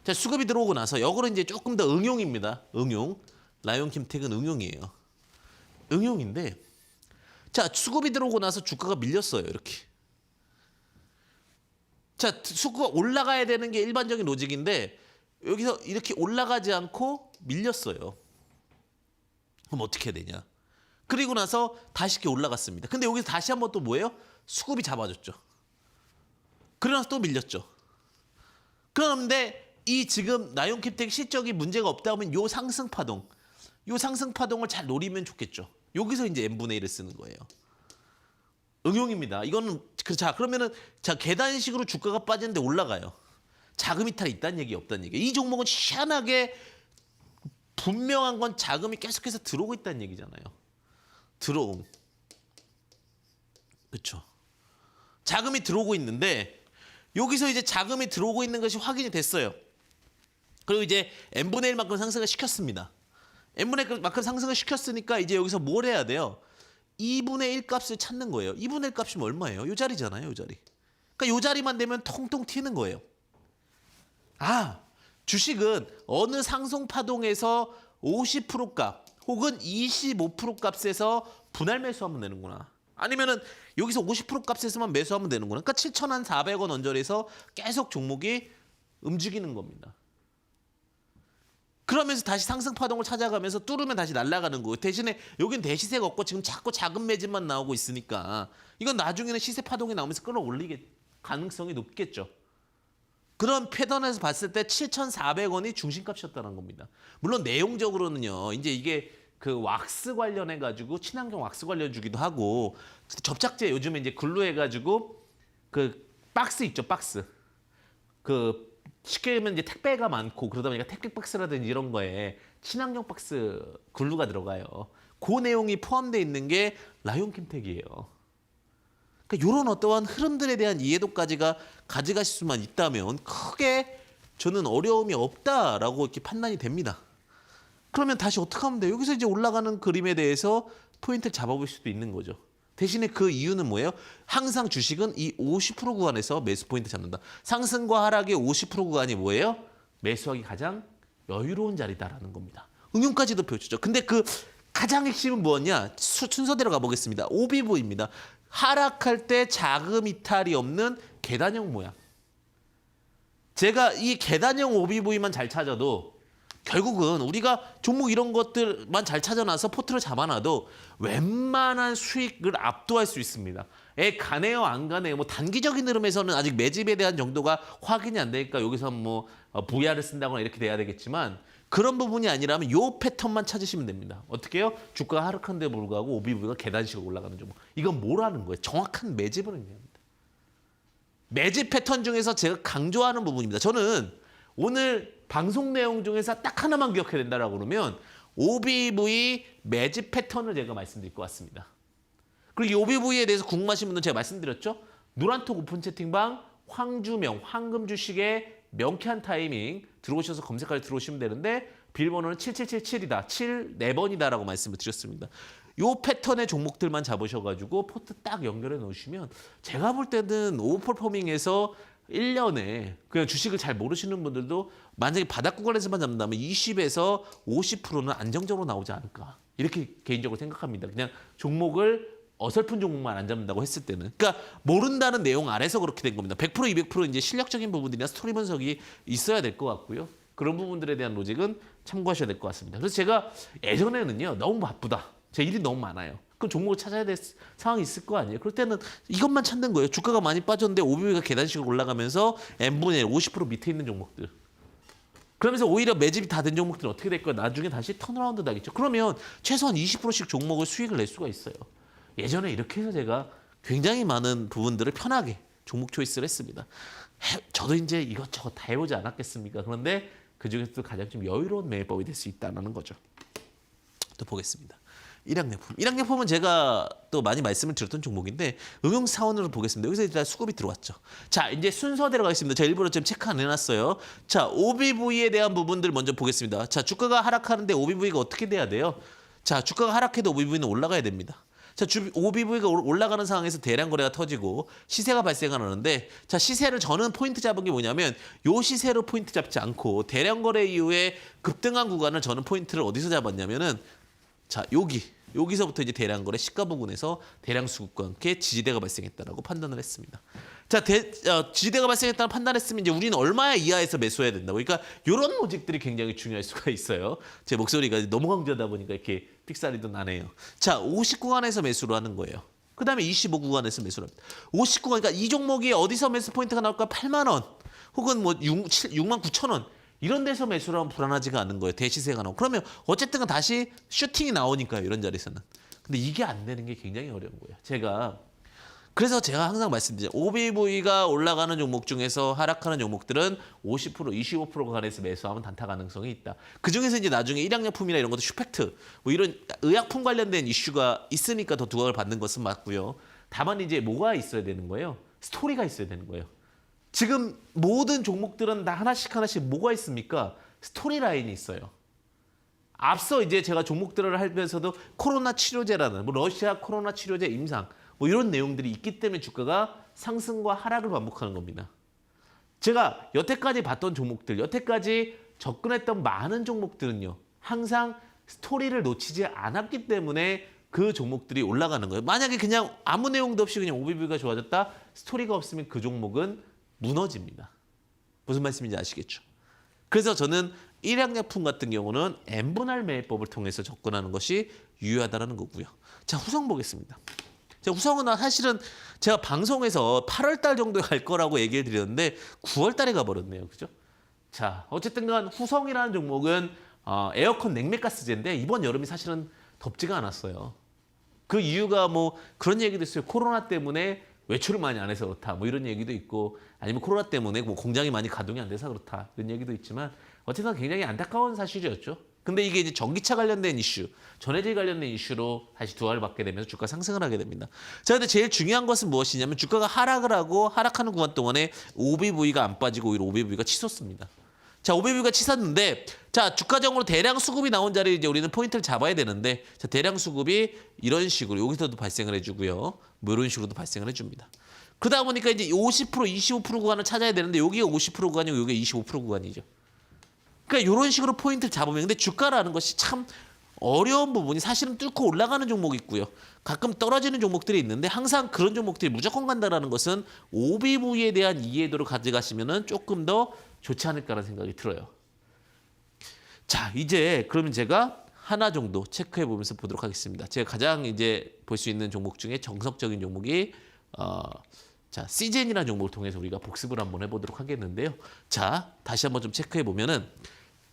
자, 수급이 들어오고 나서 역으로 이제 조금 더 응용입니다. 응용. 라이온캠텍은 응용이에요. 응용인데 자, 수급이 들어오고 나서 주가가 밀렸어요. 이렇게. 자, 수급가 올라가야 되는 게 일반적인 로직인데 여기서 이렇게 올라가지 않고 밀렸어요. 그럼 어떻게 해야 되냐? 그리고 나서 다시 이렇게 올라갔습니다. 근데 여기서 다시 한번 또 뭐예요? 수급이 잡아줬죠. 그러고 나서 또 밀렸죠. 그런데 이 지금 라이온캠텍 실적이 문제가 없다 하면 요 상승 파동을 잘 노리면 좋겠죠. 여기서 이제 n분의 1을 쓰는 거예요. 응용입니다. 이거는 자, 그러면은 자, 계단식으로 주가가 빠지는데 올라가요. 자금 이탈이 있다는 얘기 없다는 얘기. 이 종목은 희한하게 분명한 건 자금이 계속해서 들어오고 있다는 얘기잖아요. 들어옴. 그렇죠. 자금이 들어오고 있는데 여기서 이제 자금이 들어오고 있는 것이 확인이 됐어요. 그리고 이제 n분의 1만큼 상승을 시켰습니다. n분의 1만큼 상승을 시켰으니까 이제 여기서 뭘 해야 돼요? 2분의 1 값을 찾는 거예요. 2분의 1 값이면 얼마예요? 요 자리잖아요. 요 자리. 그러니까 요 자리만 되면 통통 튀는 거예요. 아, 주식은 어느 상승 파동에서 50% 값 혹은 25% 값에서 분할 매수하면 되는구나. 아니면은 여기서 50% 값에서만 매수하면 되는구나. 그러니까 7,400원 언저리에서 계속 종목이 움직이는 겁니다. 그러면서 다시 상승 파동을 찾아가면서 뚫으면 다시 날아가는 거예요. 대신에 여긴 대시세가 없고 지금 자꾸 작은 매집만 나오고 있으니까 이건 나중에는 시세 파동이 나오면서 끌어올리게 가능성이 높겠죠. 그런 패턴에서 봤을 때 7,400원이 중심값이었다는 겁니다. 물론 내용적으로는요. 이제 이게 그 왁스 관련해 가지고 친환경 왁스 관련 주기도 하고 접착제 요즘에 이제 글로 해 가지고 그 박스 있죠, 박스. 그 쉽게 하면 이제 택배가 많고 그러다 보니까 택배 박스라든지 이런 거에 친환경 박스 글루가 들어가요. 그 내용이 포함되어 있는 게 라이온캠텍이에요. 그러니까 이런 어떠한 흐름들에 대한 이해도까지가 가져가실 수만 있다면 크게 저는 어려움이 없다라고 이렇게 판단이 됩니다. 그러면 다시 어떻게 하면 돼요? 여기서 이제 올라가는 그림에 대해서 포인트를 잡아볼 수도 있는 거죠. 대신에 그 이유는 뭐예요? 항상 주식은 이 50% 구간에서 매수 포인트 잡는다. 상승과 하락의 50% 구간이 뭐예요? 매수하기 가장 여유로운 자리다라는 겁니다. 응용까지도 펼쳐죠. 근데 그 가장 핵심은 뭐냐? 순서대로 가보겠습니다. OBV입니다. 하락할 때 자금 이탈이 없는 계단형 모양. 제가 이 계단형 OBV만 잘 찾아도 결국은 우리가 종목 이런 것들만 잘 찾아놔서 포트를 잡아놔도 웬만한 수익을 압도할 수 있습니다. 가네요, 안 가네요. 뭐 단기적인 흐름에서는 아직 매집에 대한 정도가 확인이 안 되니까 여기서 뭐 VR을 쓴다거나 이렇게 돼야 되겠지만 그런 부분이 아니라면 요 패턴만 찾으시면 됩니다. 어떻게 해요? 주가가 하락한데 불구하고 OBV가 계단식으로 올라가는 종목. 이건 뭐라는 거예요? 정확한 매집을 의미합니다. 매집 패턴 중에서 제가 강조하는 부분입니다. 저는 오늘 방송 내용 중에서 딱 하나만 기억해야 된다라고 그러면 OBV 매집 패턴을 제가 말씀드릴 것 같습니다. 그리고 이 OBV에 대해서 궁금하신 분들은 제가 말씀드렸죠. 노란톡 오픈 채팅방 황주명 황금 주식의 명쾌한 타이밍 들어오셔서 검색하러 들어오시면 되는데 비밀번호는 7777이다. 7 4번이다라고 말씀을 드렸습니다. 요 패턴의 종목들만 잡으셔가지고 포트 딱 연결해 놓으시면 제가 볼 때는 오버퍼포밍에서 1년에 그냥 주식을 잘 모르시는 분들도 만약에 바닥 구간에서만 잡는다면 20에서 50%는 안정적으로 나오지 않을까. 이렇게 개인적으로 생각합니다. 그냥 종목을 어설픈 종목만 안 잡는다고 했을 때는. 그러니까 모른다는 내용 아래서 그렇게 된 겁니다. 100% 200% 이제 실력적인 부분들이나 스토리 분석이 있어야 될 것 같고요. 그런 부분들에 대한 로직은 참고하셔야 될 것 같습니다. 그래서 제가 예전에는요. 너무 바쁘다. 제 일이 너무 많아요. 그럼 종목을 찾아야 될 상황이 있을 거 아니에요. 그럴 때는 이것만 찾는 거예요. 주가가 많이 빠졌는데 오비비가 계단식으로 올라가면서 n분의 1, 50% 밑에 있는 종목들. 그러면서 오히려 매집이 다 된 종목들은 어떻게 될까요? 나중에 다시 턴어라운드 나겠죠. 그러면 최소한 20%씩 종목을 수익을 낼 수가 있어요. 예전에 이렇게 해서 제가 굉장히 많은 부분들을 편하게 종목 초이스를 했습니다. 저도 이제 이것저것 다 해보지 않았겠습니까? 그런데 그중에서도 가장 좀 여유로운 매매법이 될 수 있다는 거죠. 또 보겠습니다. 일양약품. 일양약품은 제가 또 많이 말씀을 드렸던 종목인데 응용 사원으로 보겠습니다. 여기서 일단 수급이 들어왔죠. 자, 이제 순서대로 가겠습니다. 제가 일부러 좀 체크 안 해놨어요. 자, OBV에 대한 부분들 먼저 보겠습니다. 자, 주가가 하락하는데 OBV가 어떻게 돼야 돼요? 자, 주가가 하락해도 OBV는 올라가야 됩니다. 자, OBV가 올라가는 상황에서 대량 거래가 터지고 시세가 발생하는데 자, 시세를 저는 포인트 잡은 게 뭐냐면 요 시세로 포인트 잡지 않고 대량 거래 이후에 급등한 구간을 저는 포인트를 어디서 잡았냐면은 자, 여기서부터 이제 대량 거래 시가 부근에서 대량 수급과 함께 지지대가 발생했다라고 판단을 했습니다. 자, 지지대가 발생했다는 판단했으면 이제 우리는 얼마 이하에서 매수해야 된다고. 그러니까 이런 로직들이 굉장히 중요할 수가 있어요. 제 목소리가 너무 강조하다 보니까 이렇게 삑사리도 나네요. 자, 50 구간에서 매수를 하는 거예요. 그다음에 25 구간에서 매수를 합니다. 50 구간, 그러니까 이 종목이 어디서 매수 포인트가 나올까? 8만 원 혹은 뭐 6만 9천 원. 이런 데서 매수를 하면 불안하지가 않은 거예요. 대시세가 나오고. 그러면 어쨌든 다시 슈팅이 나오니까요. 이런 자리에서는. 근데 이게 안 되는 게 굉장히 어려운 거예요. 그래서 제가 항상 말씀드리죠. OBV가 올라가는 종목 중에서 하락하는 종목들은 50%, 25% 구간에서 매수하면 단타 가능성이 있다. 그중에서 이제 나중에 일양약품이나 이런 것도 슈팩트, 뭐 이런 의약품 관련된 이슈가 있으니까 더 두각을 받는 것은 맞고요. 다만 이제 뭐가 있어야 되는 거예요? 스토리가 있어야 되는 거예요. 지금 모든 종목들은 다 하나씩 뭐가 있습니까? 스토리 라인이 있어요. 앞서 이제 제가 종목들을 하면서도 코로나 치료제라는 뭐 러시아 코로나 치료제 임상 뭐 이런 내용들이 있기 때문에 주가가 상승과 하락을 반복하는 겁니다. 제가 여태까지 봤던 종목들, 여태까지 접근했던 많은 종목들은요. 항상 스토리를 놓치지 않았기 때문에 그 종목들이 올라가는 거예요. 만약에 그냥 아무 내용도 없이 그냥 OBV가 좋아졌다. 스토리가 없으면 그 종목은 무너집니다. 무슨 말씀인지 아시겠죠? 그래서 저는 일양약품 같은 경우는 n분할 매매법을 통해서 접근하는 것이 유효하다는 거고요. 자, 후성 보겠습니다. 자, 후성은 사실은 제가 방송에서 8월 달 정도에 갈 거라고 얘기를 드렸는데 9월 달에 가버렸네요. 그죠? 자, 어쨌든 간 후성이라는 종목은 에어컨 냉매가스제인데 이번 여름이 사실은 덥지가 않았어요. 그 이유가 뭐 그런 얘기도 있어요. 코로나 때문에 외출을 많이 안 해서 그렇다. 뭐 이런 얘기도 있고 아니면 코로나 때문에 뭐 공장이 많이 가동이 안 돼서 그렇다. 이런 얘기도 있지만 어쨌든 굉장히 안타까운 사실이었죠. 근데 이게 이제 전기차 관련된 이슈, 전해질 관련된 이슈로 다시 두각을 받게 되면서 주가 상승을 하게 됩니다. 자, 근데 제일 중요한 것은 무엇이냐면 주가가 하락을 하고 하락하는 구간 동안에 OBV가 안 빠지고 오히려 OBV가 치솟습니다. 자, OBV가 치솟는데 자, 주가적으로 대량 수급이 나온 자리에 이제 우리는 포인트를 잡아야 되는데 자, 대량 수급이 이런 식으로 여기서도 발생을 해주고요. 뭐 이런 식으로도 발생을 해줍니다. 그러다 보니까 이제 50%, 25% 구간을 찾아야 되는데 여기가 50% 구간이고 여기가 25% 구간이죠. 그러니까 이런 식으로 포인트를 잡으면 근데 주가라는 것이 참 어려운 부분이 사실은 뚫고 올라가는 종목이 있고요. 가끔 떨어지는 종목들이 있는데 항상 그런 종목들이 무조건 간다라는 것은 OBV에 대한 이해도를 가져가시면은 조금 더 좋지 않을까라는 생각이 들어요. 자, 이제 그러면 제가 하나 정도 체크해 보면서 보도록 하겠습니다. 제가 가장 이제 볼 수 있는 종목 중에 정석적인 종목이 자, 시젠이라는 종목을 통해서 우리가 복습을 한번 해보도록 하겠는데요. 자, 다시 한번 좀 체크해 보면은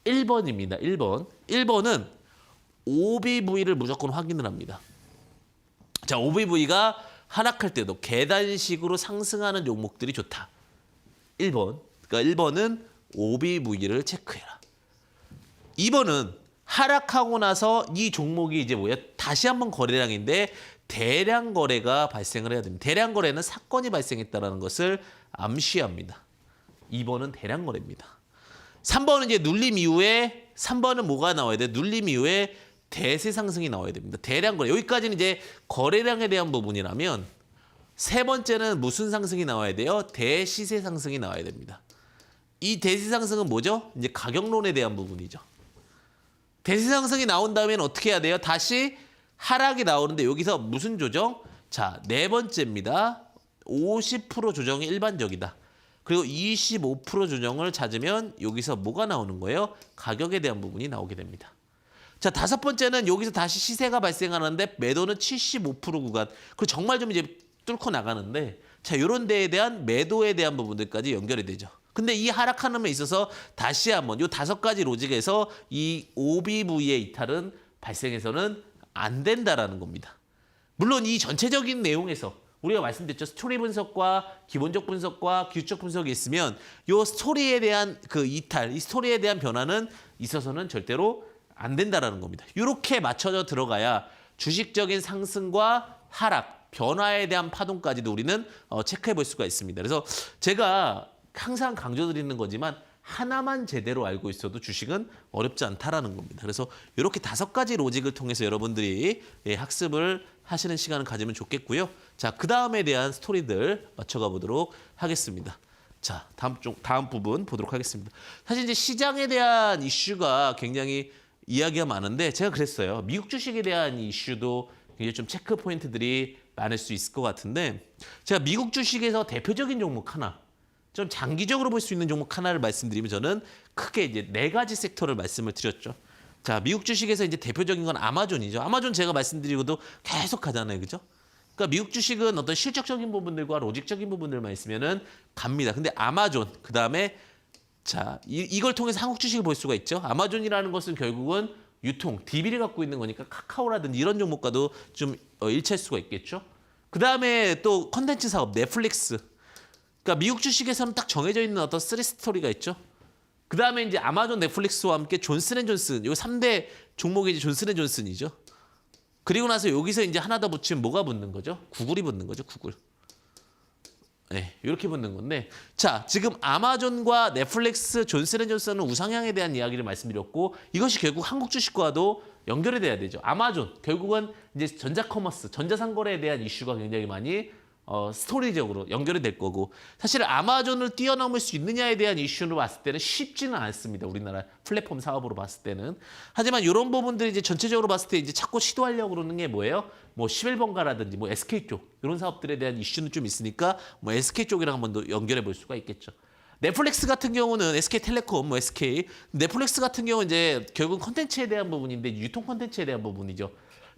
1번입니다. 1번. 1번은 OBV를 무조건 확인을 합니다. 자, OBV가 하락할 때도 계단식으로 상승하는 종목들이 좋다. 1번. 그러니까 1번은 OBV를 체크해라. 2번은 하락하고 나서 이 종목이 이제 뭐야? 다시 한번 거래량인데 대량 거래가 발생을 해야 됩니다. 대량 거래는 사건이 발생했다는 것을 암시합니다. 2번은 대량 거래입니다. 3번은 이제 눌림 이후에 3번은 뭐가 나와야 돼? 눌림 이후에 대세 상승이 나와야 됩니다. 대량 거래. 여기까지는 이제 거래량에 대한 부분이라면 세 번째는 무슨 상승이 나와야 돼요? 대시세 상승이 나와야 됩니다. 이 대시 상승은 뭐죠? 이제 가격론에 대한 부분이죠. 대시 상승이 나온 다음엔 어떻게 해야 돼요? 다시 하락이 나오는데 여기서 무슨 조정? 자, 네 번째입니다. 50% 조정이 일반적이다. 그리고 25% 조정을 찾으면 여기서 뭐가 나오는 거예요? 가격에 대한 부분이 나오게 됩니다. 자, 다섯 번째는 여기서 다시 시세가 발생하는데 매도는 75% 구간. 그리고 정말 좀 이제 뚫고 나가는데 자, 이런 데에 대한 매도에 대한 부분들까지 연결이 되죠. 근데 이 하락하는 데 있어서 다시 한번 이 다섯 가지 로직에서 이 OBV의 이탈은 발생해서는 안 된다라는 겁니다. 물론 이 전체적인 내용에서 우리가 말씀드렸죠. 스토리 분석과 기본적 분석과 기술적 분석이 있으면 이 스토리에 대한 그 이탈, 이 스토리에 대한 변화는 있어서는 절대로 안 된다라는 겁니다. 이렇게 맞춰져 들어가야 주식적인 상승과 하락, 변화에 대한 파동까지도 우리는 체크해 볼 수가 있습니다. 그래서 제가 항상 강조드리는 거지만 하나만 제대로 알고 있어도 주식은 어렵지 않다라는 겁니다. 그래서 이렇게 다섯 가지 로직을 통해서 여러분들이 학습을 하시는 시간을 가지면 좋겠고요. 자, 그 다음에 대한 스토리들 맞춰가 보도록 하겠습니다. 자, 다음 부분 보도록 하겠습니다. 사실 이제 시장에 대한 이슈가 굉장히 이야기가 많은데 제가 그랬어요. 미국 주식에 대한 이슈도 굉장히 좀 체크 포인트들이 많을 수 있을 것 같은데 제가 미국 주식에서 대표적인 종목 하나, 좀 장기적으로 볼 수 있는 종목 하나를 말씀드리면 저는 크게 이제 네 가지 섹터를 말씀을 드렸죠. 자, 미국 주식에서 이제 대표적인 건 아마존이죠. 아마존 제가 말씀드리고도 계속 가잖아요. 그죠? 그러니까 미국 주식은 어떤 실적적인 부분들과 로직적인 부분들만 있으면은 갑니다. 근데 아마존, 그다음에 자, 이걸 통해서 한국 주식을 볼 수가 있죠. 아마존이라는 것은 결국은 유통, DB를 갖고 있는 거니까 카카오라든지 이런 종목과도 좀 일치할 수가 있겠죠. 그다음에 또 컨텐츠 사업, 넷플릭스. 그러니까 미국 주식에서는 딱 정해져 있는 어떤 쓰리 스토리가 있죠. 그다음에 이제 아마존, 넷플릭스와 함께 존슨앤존슨, 요 3대 종목이 이제 존슨앤존슨이죠. 그리고 나서 여기서 이제 하나 더 붙이면 뭐가 붙는 거죠? 구글이 붙는 거죠, 구글. 네, 이렇게 붙는 건데, 자, 지금 아마존과 넷플릭스, 존슨앤존슨은 우상향에 대한 이야기를 말씀드렸고, 이것이 결국 한국 주식과도 연결이 돼야 되죠. 아마존, 결국은 이제 전자커머스, 전자상거래에 대한 이슈가 굉장히 많이 스토리적으로 연결이 될 거고, 사실 아마존을 뛰어넘을 수 있느냐에 대한 이슈로 봤을 때는 쉽지는 않습니다. 우리나라 플랫폼 사업으로 봤을 때는. 하지만 이런 부분들이 이제 전체적으로 봤을 때 이제 자꾸 시도하려고 그러는 게 뭐예요? 뭐 11번가라든지 뭐 SK 쪽 이런 사업들에 대한 이슈는 좀 있으니까 뭐 SK 쪽이랑 한번 더 연결해 볼 수가 있겠죠. 넷플릭스 같은 경우는 SK텔레콤, 뭐 SK, 넷플릭스 같은 경우는 이제 결국 컨텐츠에 대한 부분인데 유통 컨텐츠에 대한 부분이죠.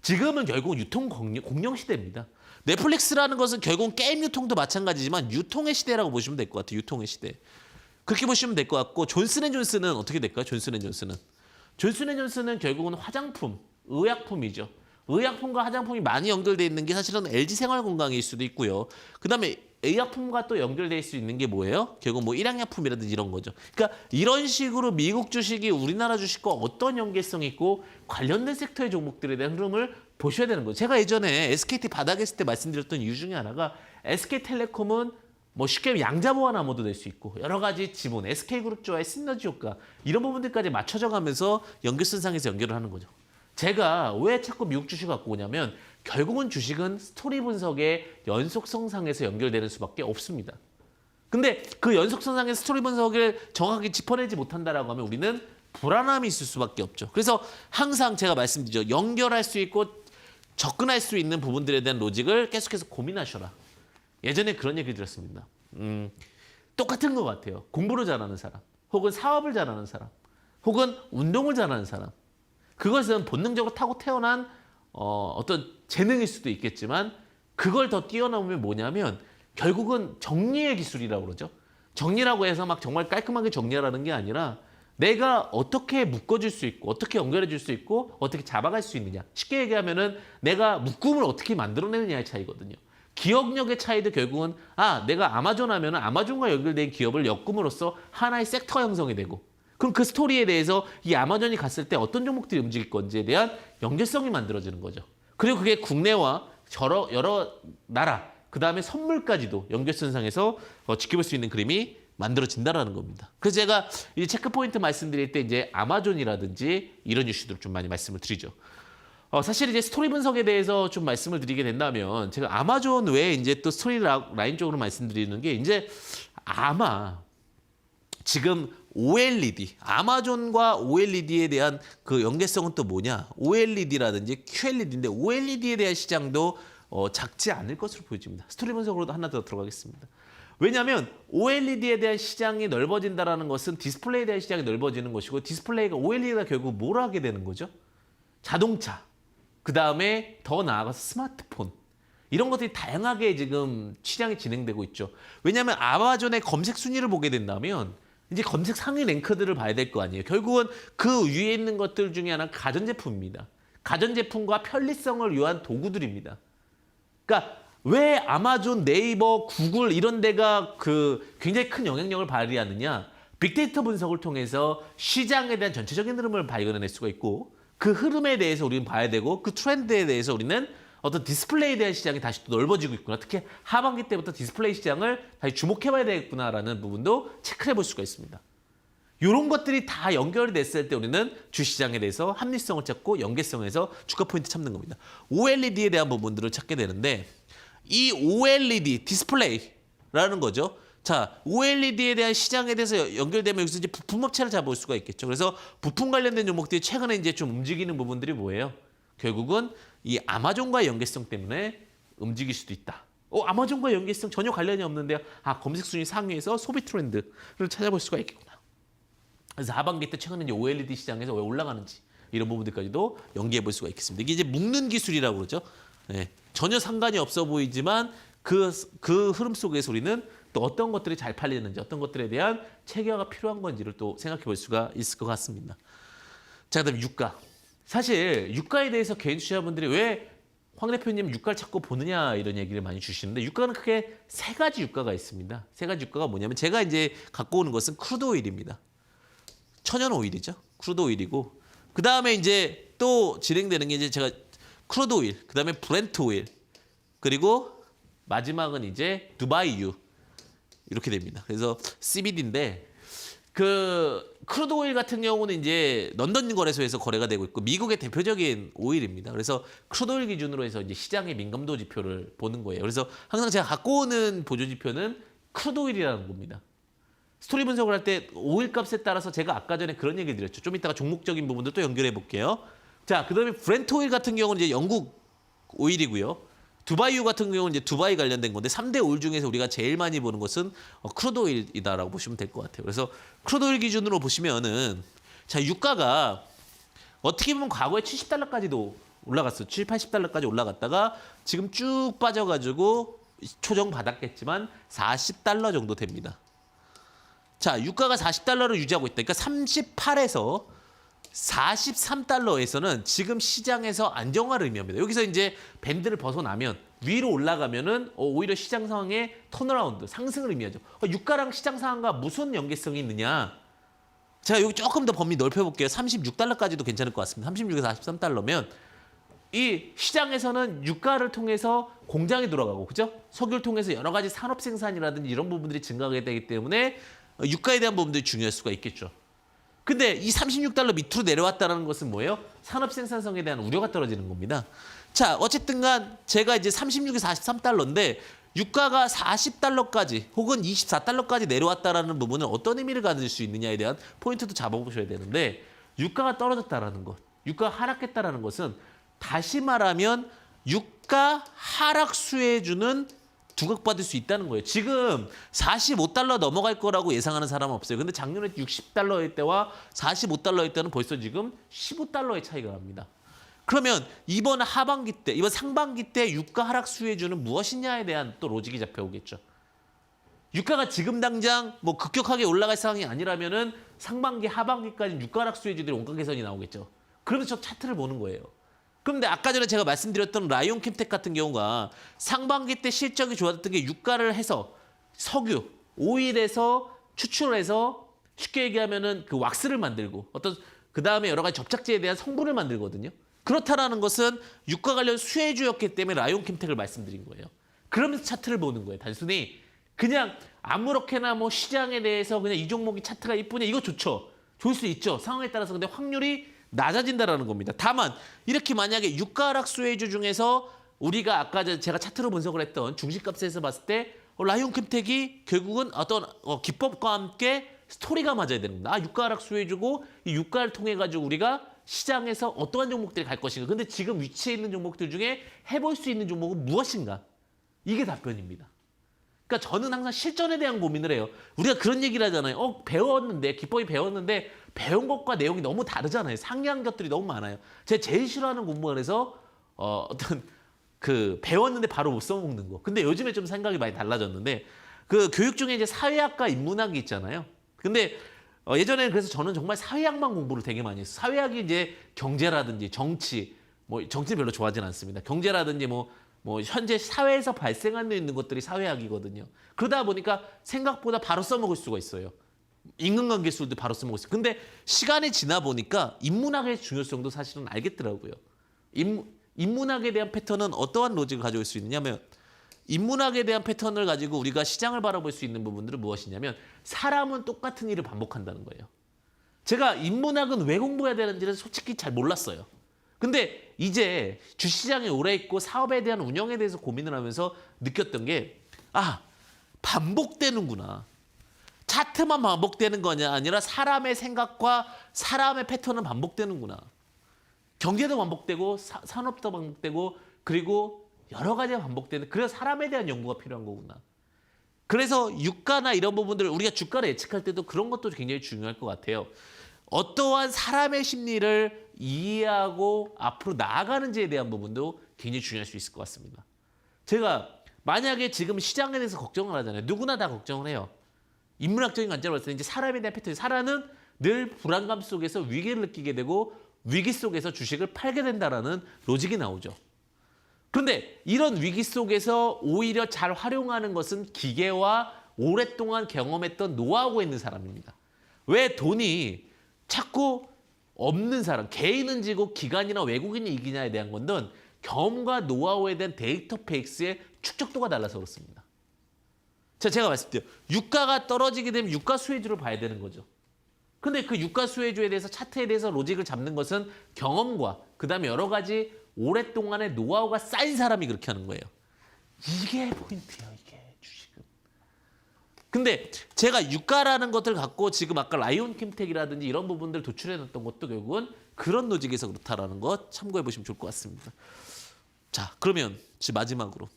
지금은 결국 유통 공룡 시대입니다. 넷플릭스라는 것은 결국 게임 유통도 마찬가지지만 유통의 시대라고 보시면 될 것 같아요. 유통의 시대. 그렇게 보시면 될 것 같고 존슨앤존슨은 어떻게 될까요? 존슨앤존슨은 결국은 화장품, 의약품이죠. 의약품과 화장품이 많이 연결되어 있는 게 사실은 LG생활건강일 수도 있고요. 그다음에 의약품과 또 연결될 수 있는 게 뭐예요? 결국 뭐 일양약품이라든지 이런 거죠. 그러니까 이런 식으로 미국 주식이 우리나라 주식과 어떤 연계성이 있고 관련된 섹터의 종목들에 대한 흐름을 보셔야 되는 거죠. 제가 예전에 SKT 바닥에 있을 때 말씀드렸던 이유 중에 하나가 SK텔레콤은 뭐 쉽게 양자보완 암호도 될 수 있고 여러 가지 지분, SK그룹주와의 시너지 효과 이런 부분들까지 맞춰져 가면서 연결선상에서 연결을 하는 거죠. 제가 왜 자꾸 미국 주식 갖고 오냐면 결국은 주식은 스토리 분석의 연속성상에서 연결되는 수밖에 없습니다. 근데 그 연속성상의 스토리 분석을 정확하게 짚어내지 못한다라고 하면 우리는 불안함이 있을 수밖에 없죠. 그래서 항상 제가 말씀드리죠. 연결할 수 있고 접근할 수 있는 부분들에 대한 로직을 계속해서 고민하셔라. 예전에 그런 얘기 들었습니다. 똑같은 것 같아요. 공부를 잘하는 사람, 혹은 사업을 잘하는 사람, 혹은 운동을 잘하는 사람. 그것은 본능적으로 타고 태어난 어떤 재능일 수도 있겠지만 그걸 더 뛰어넘으면 뭐냐면 결국은 정리의 기술이라고 그러죠. 정리라고 해서 막 정말 깔끔하게 정리하라는 게 아니라 내가 어떻게 묶어줄 수 있고 어떻게 연결해줄 수 있고 어떻게 잡아갈 수 있느냐. 쉽게 얘기하면은 내가 묶음을 어떻게 만들어내느냐의 차이거든요. 기억력의 차이도 결국은 내가 아마존 하면은 아마존과 연결된 기업을 엮음으로써 하나의 섹터 형성이 되고 그럼 그 스토리에 대해서 이 아마존이 갔을 때 어떤 종목들이 움직일 건지에 대한 연결성이 만들어지는 거죠. 그리고 그게 국내와 여러 나라, 그 다음에 선물까지도 연결선상에서 지켜볼 수 있는 그림이 만들어진다라는 겁니다. 그래서 제가 이 체크 포인트 말씀드릴 때 이제 아마존이라든지 이런 이슈들을 좀 많이 말씀을 드리죠. 사실 이제 스토리 분석에 대해서 좀 말씀을 드리게 된다면 제가 아마존 외에 이제 또 스토리 라인 쪽으로 말씀드리는 게 이제 아마 지금 OLED, 아마존과 OLED에 대한 그 연계성은 또 뭐냐? OLED라든지 QLED인데 OLED에 대한 시장도 작지 않을 것으로 보여집니다. 스토리 분석으로도 하나 더 들어가겠습니다. 왜냐하면 OLED에 대한 시장이 넓어진다는 것은 디스플레이에 대한 시장이 넓어지는 것이고 디스플레이가 OLED가 결국 뭘 하게 되는 거죠? 자동차, 그 다음에 더 나아가서 스마트폰 이런 것들이 다양하게 지금 시장이 진행되고 있죠. 왜냐하면 아마존의 검색 순위를 보게 된다면 이제 검색 상위 랭크들을 봐야 될 거 아니에요. 결국은 그 위에 있는 것들 중에 하나는 가전제품입니다. 가전제품과 편리성을 위한 도구들입니다. 그러니까 왜 아마존, 네이버, 구글 이런 데가 그 굉장히 큰 영향력을 발휘하느냐? 빅데이터 분석을 통해서 시장에 대한 전체적인 흐름을 발견해낼 수가 있고 그 흐름에 대해서 우리는 봐야 되고 그 트렌드에 대해서 우리는 어떤 디스플레이에 대한 시장이 다시 또 넓어지고 있구나. 특히 하반기 때부터 디스플레이 시장을 다시 주목해봐야 되겠구나라는 부분도 체크를 해볼 수가 있습니다. 이런 것들이 다 연결이 됐을 때 우리는 주시장에 대해서 합리성을 찾고 연계성에서 주가 포인트 찾는 겁니다. OLED에 대한 부분들을 찾게 되는데 이 OLED 디스플레이라는 거죠. 자, OLED에 대한 시장에 대해서 연결되면 여기서 이제 부품 업체를 잡을 수가 있겠죠. 그래서 부품 관련된 종목들이 최근에 이제 좀 움직이는 부분들이 뭐예요? 결국은 이 아마존과의 연계성 때문에 움직일 수도 있다. 아마존과 연계성 전혀 관련이 없는데요. 검색 순위 상위에서 소비 트렌드를 찾아볼 수가 있겠구나. 그래서 하반기 때 최근에 이제 OLED 시장에서 왜 올라가는지 이런 부분들까지도 연계해 볼 수가 있겠습니다. 이게 이제 묶는 기술이라고 그러죠. 네, 전혀 상관이 없어 보이지만 그 흐름 속에서 우리는 또 어떤 것들이 잘 팔리는지 어떤 것들에 대한 체계화가 필요한 건지를 또 생각해 볼 수가 있을 것 같습니다. 자, 그다음에 유가. 사실 유가에 대해서 개인 투자자분들이 왜 황 대표님 유가를 자꾸 보느냐 이런 얘기를 많이 주시는데 유가는 크게 세 가지 유가가 있습니다. 세 가지 유가가 뭐냐면 제가 이제 갖고 오는 것은 크루드 오일입니다. 천연 오일이죠. 크루드 오일이고 그 다음에 이제 또 진행되는 게 이제 제가 크루드 오일, 그 다음에 브렌트 오일, 그리고 마지막은 이제 두바이유 이렇게 됩니다. 그래서 CBD인데 그 크루드 오일 같은 경우는 이제 런던 거래소에서 거래가 되고 있고 미국의 대표적인 오일입니다. 그래서 크루드 오일 기준으로 해서 이제 시장의 민감도 지표를 보는 거예요. 그래서 항상 제가 갖고 오는 보조 지표는 크루드 오일이라는 겁니다. 스토리 분석을 할 때 오일 값에 따라서 제가 아까 전에 그런 얘기 드렸죠. 좀 이따가 종목적인 부분도 또 연결해 볼게요. 자, 그다음에 브렌트 오일 같은 경우는 이제 영국 오일이고요. 두바이유 같은 경우는 이제 두바이 관련된 건데 3대 오일 중에서 우리가 제일 많이 보는 것은 크루드 오일이다라고 보시면 될 것 같아요. 그래서 크루드 오일 기준으로 보시면은 자, 유가가 어떻게 보면 과거에 70달러까지도 올라갔어요. 70, 80달러까지 올라갔다가 지금 쭉 빠져가지고 초정 받았겠지만 40달러 정도 됩니다. 자, 유가가 40달러를 유지하고 있다. 그러니까 38에서 43달러에서는 지금 시장에서 안정화를 의미합니다. 여기서 이제 밴드를 벗어나면 위로 올라가면은 오히려 시장 상황의 턴어라운드, 상승을 의미하죠. 유가랑 시장 상황과 무슨 연계성이 있느냐? 제가 여기 조금 더 범위 넓혀볼게요. 36달러까지도 괜찮을 것 같습니다. 36에서 43달러면 이 시장에서는 유가를 통해서 공장이 돌아가고, 그죠? 석유를 통해서 여러 가지 산업 생산이라든지 이런 부분들이 증가하게 되기 때문에 유가에 대한 부분들이 중요할 수가 있겠죠. 근데 이 36달러 밑으로 내려왔다는 것은 뭐예요? 산업 생산성에 대한 우려가 떨어지는 겁니다. 자, 어쨌든 간 제가 이제 36에서 43달러인데 유가가 40달러까지 혹은 24달러까지 내려왔다는 부분은 어떤 의미를 가질 수 있느냐에 대한 포인트도 잡아보셔야 되는데 유가가 떨어졌다는 것, 유가가 하락했다는 것은 다시 말하면 유가 하락 수혜주는 두각받을 수 있다는 거예요. 지금 45달러 넘어갈 거라고 예상하는 사람은 없어요. 근데 작년에 60달러일 때와 45달러일 때는 벌써 지금 15달러의 차이가 납니다. 그러면 이번 하반기 때, 이번 상반기 때 유가 하락 수혜주는 무엇이냐에 대한 또 로직이 잡혀오겠죠. 유가가 지금 당장 뭐 급격하게 올라갈 상황이 아니라면은 상반기, 하반기까지 유가 하락 수혜주들이 원가 개선이 나오겠죠. 그러면서 저 차트를 보는 거예요. 그런데 아까 전에 제가 말씀드렸던 라이온 캠텍 같은 경우가 상반기 때 실적이 좋았던 게 유가를 해서 석유, 오일에서 추출을 해서 쉽게 얘기하면은 그 왁스를 만들고 어떤 그 다음에 여러 가지 접착제에 대한 성분을 만들거든요. 그렇다라는 것은 유가 관련 수혜주였기 때문에 라이온 캠텍을 말씀드린 거예요. 그러면서 차트를 보는 거예요. 단순히 그냥 아무렇게나 뭐 시장에 대해서 그냥 이 종목이 차트가 이쁘냐 이거 좋죠. 좋을 수 있죠. 상황에 따라서. 근데 확률이 낮아진다라는 겁니다. 다만 이렇게 만약에 유가 하락 수혜주 중에서 우리가 아까 제가 차트로 분석을 했던 중시값에서 봤을 때 라이온캠텍이 결국은 어떤 기법과 함께 스토리가 맞아야 되는 겁니다. 유가 하락 수혜주고 이 유가를 통해 가지고 우리가 시장에서 어떠한 종목들이 갈 것인가. 근데 지금 위치해 있는 종목들 중에 해볼 수 있는 종목은 무엇인가? 이게 답변입니다. 그러니까 저는 항상 실전에 대한 고민을 해요. 우리가 그런 얘기를 하잖아요. 배웠는데, 기법이 배웠는데 배운 것과 내용이 너무 다르잖아요. 상이한 것들이 너무 많아요. 제가 제일 싫어하는 공부원에서 어떤 그 배웠는데 바로 못 써먹는 거. 근데 요즘에 좀 생각이 많이 달라졌는데 그 교육 중에 이제 사회학과 인문학이 있잖아요. 근데 예전에는 그래서 저는 정말 사회학만 공부를 되게 많이 했어요. 사회학이 이제 경제라든지 정치, 뭐 정치 별로 좋아하진 않습니다. 경제라든지 뭐 현재 사회에서 발생하고 있는 것들이 사회학이거든요. 그러다 보니까 생각보다 바로 써먹을 수가 있어요. 인간관계 수도 바로 써먹을 수 있어요. 근데 시간이 지나 보니까 인문학의 중요성도 사실은 알겠더라고요. 인문학에 대한 패턴은 어떠한 로직을 가져올 수 있느냐면 인문학에 대한 패턴을 가지고 우리가 시장을 바라볼 수 있는 부분들은 무엇이냐면 사람은 똑같은 일을 반복한다는 거예요. 제가 인문학은 왜 공부해야 되는지를 솔직히 잘 몰랐어요. 근데 이제 주시장에 오래 있고 사업에 대한 운영에 대해서 고민을 하면서 느꼈던 게 반복되는구나. 차트만 반복되는 거냐 아니라 사람의 생각과 사람의 패턴은 반복되는구나. 경제도 반복되고 산업도 반복되고 그리고 여러 가지가 반복되는 그래서 사람에 대한 연구가 필요한 거구나. 그래서 유가나 이런 부분들을 우리가 주가를 예측할 때도 그런 것도 굉장히 중요할 것 같아요. 어떠한 사람의 심리를 이해하고 앞으로 나아가는지에 대한 부분도 굉장히 중요할 수 있을 것 같습니다. 제가 만약에 지금 시장에 대해서 걱정을 하잖아요. 누구나 다 걱정을 해요. 인문학적인 관점으로 봤을 때 이제 사람에 대한 패턴이 사람은 늘 불안감 속에서 위기를 느끼게 되고 위기 속에서 주식을 팔게 된다라는 로직이 나오죠. 그런데 이런 위기 속에서 오히려 잘 활용하는 것은 기계와 오랫동안 경험했던 노하우가 있는 사람입니다. 왜 돈이 자꾸 없는 사람, 개인은 지고 기관이나 외국인이 이기냐에 대한 건는 경험과 노하우에 대한 데이터 베이스의 축적도가 달라서 그렇습니다. 제가 말씀드려요. 유가가 떨어지게 되면 유가 수혜주를 봐야 되는 거죠. 근데 그 유가 수혜주에 대해서 차트에 대해서 로직을 잡는 것은 경험과 그다음에 여러 가지 오랫동안의 노하우가 쌓인 사람이 그렇게 하는 거예요. 이게 포인트예요. 이게 주식은. 근데 제가 유가라는 것들 갖고 지금 아까 라이온캠텍이라든지 이런 부분들 도출해놨던 것도 결국은 그런 로직에서 그렇다라는 거 참고해 보시면 좋을 것 같습니다. 자, 그러면 지금 마지막으로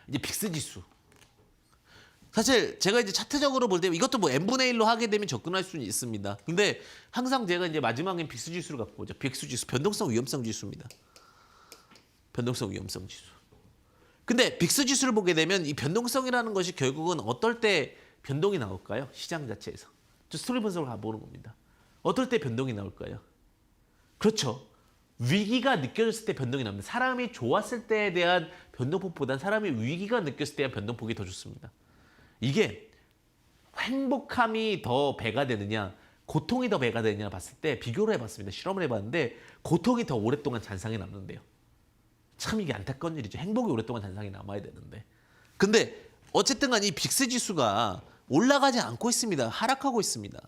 이제 빅스 지수. 사실 제가 이제 차트적으로 볼 때 이것도 뭐 n분의 1로 하게 되면 접근할 수는 있습니다. 근데 항상 제가 이제 마지막엔 빅스 지수를 갖고 보죠. 빅스 지수, 변동성 위험성 지수입니다. 변동성 위험성 지수. 근데 빅스 지수를 보게 되면 이 변동성이라는 것이 결국은 어떨 때 변동이 나올까요? 시장 자체에서. 스토리 분석을 가보는 겁니다. 어떨 때 변동이 나올까요? 그렇죠. 위기가 느껴졌을 때 변동이 납니다. 사람이 좋았을 때에 대한 변동폭보다는 사람이 위기가 느꼈을 때의 변동폭이 더 좋습니다. 이게 행복함이 더 배가 되느냐 고통이 더 배가 되느냐 봤을 때 비교를 해봤습니다. 실험을 해봤는데 고통이 더 오랫동안 잔상이 남는데요. 참 이게 안타까운 일이죠. 행복이 오랫동안 잔상이 남아야 되는데. 근데 어쨌든 간 이 빅스 지수가 올라가지 않고 있습니다. 하락하고 있습니다.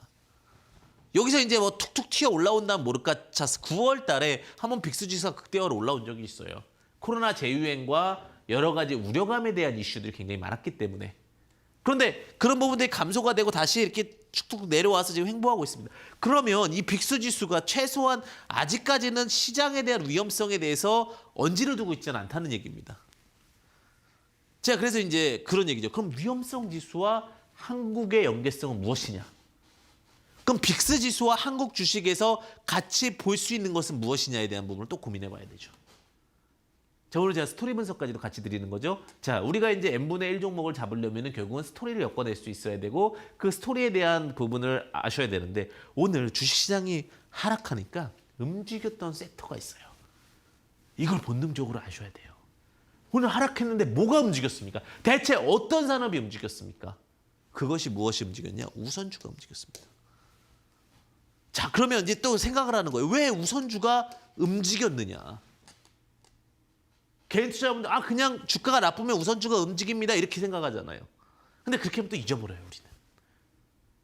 여기서 이제 뭐 툭툭 튀어 올라온다면 모를까. 자, 9월 달에 한번 빅스 지수가 극대화로 올라온 적이 있어요. 코로나 재유행과 여러 가지 우려감에 대한 이슈들이 굉장히 많았기 때문에. 그런데 그런 부분들이 감소가 되고 다시 이렇게 쭉쭉 내려와서 지금 횡보하고 있습니다. 그러면 이 빅스 지수가 최소한 아직까지는 시장에 대한 위험성에 대해서 언지를 두고 있지는 않다는 얘기입니다. 제가 그래서 이제 그런 얘기죠. 그럼 위험성 지수와 한국의 연계성은 무엇이냐? 그럼 빅스 지수와 한국 주식에서 같이 볼 수 있는 것은 무엇이냐에 대한 부분을 또 고민해 봐야 되죠. 자, 오늘 제가 스토리 분석까지도 같이 드리는 거죠. 자, 우리가 이제 n분의 1 종목을 잡으려면 결국은 스토리를 엮어낼 수 있어야 되고 그 스토리에 대한 부분을 아셔야 되는데 오늘 주식시장이 하락하니까 움직였던 섹터가 있어요. 이걸 본능적으로 아셔야 돼요. 오늘 하락했는데 뭐가 움직였습니까? 대체 어떤 산업이 움직였습니까? 그것이 무엇이 움직였냐? 우선주가 움직였습니다. 자, 그러면 이제 또 생각을 하는 거예요. 왜 우선주가 움직였느냐? 개인 투자자분들 그냥 주가가 나쁘면 우선주가 움직입니다 이렇게 생각하잖아요. 근데 그렇게 하면 또 잊어버려요 우리는.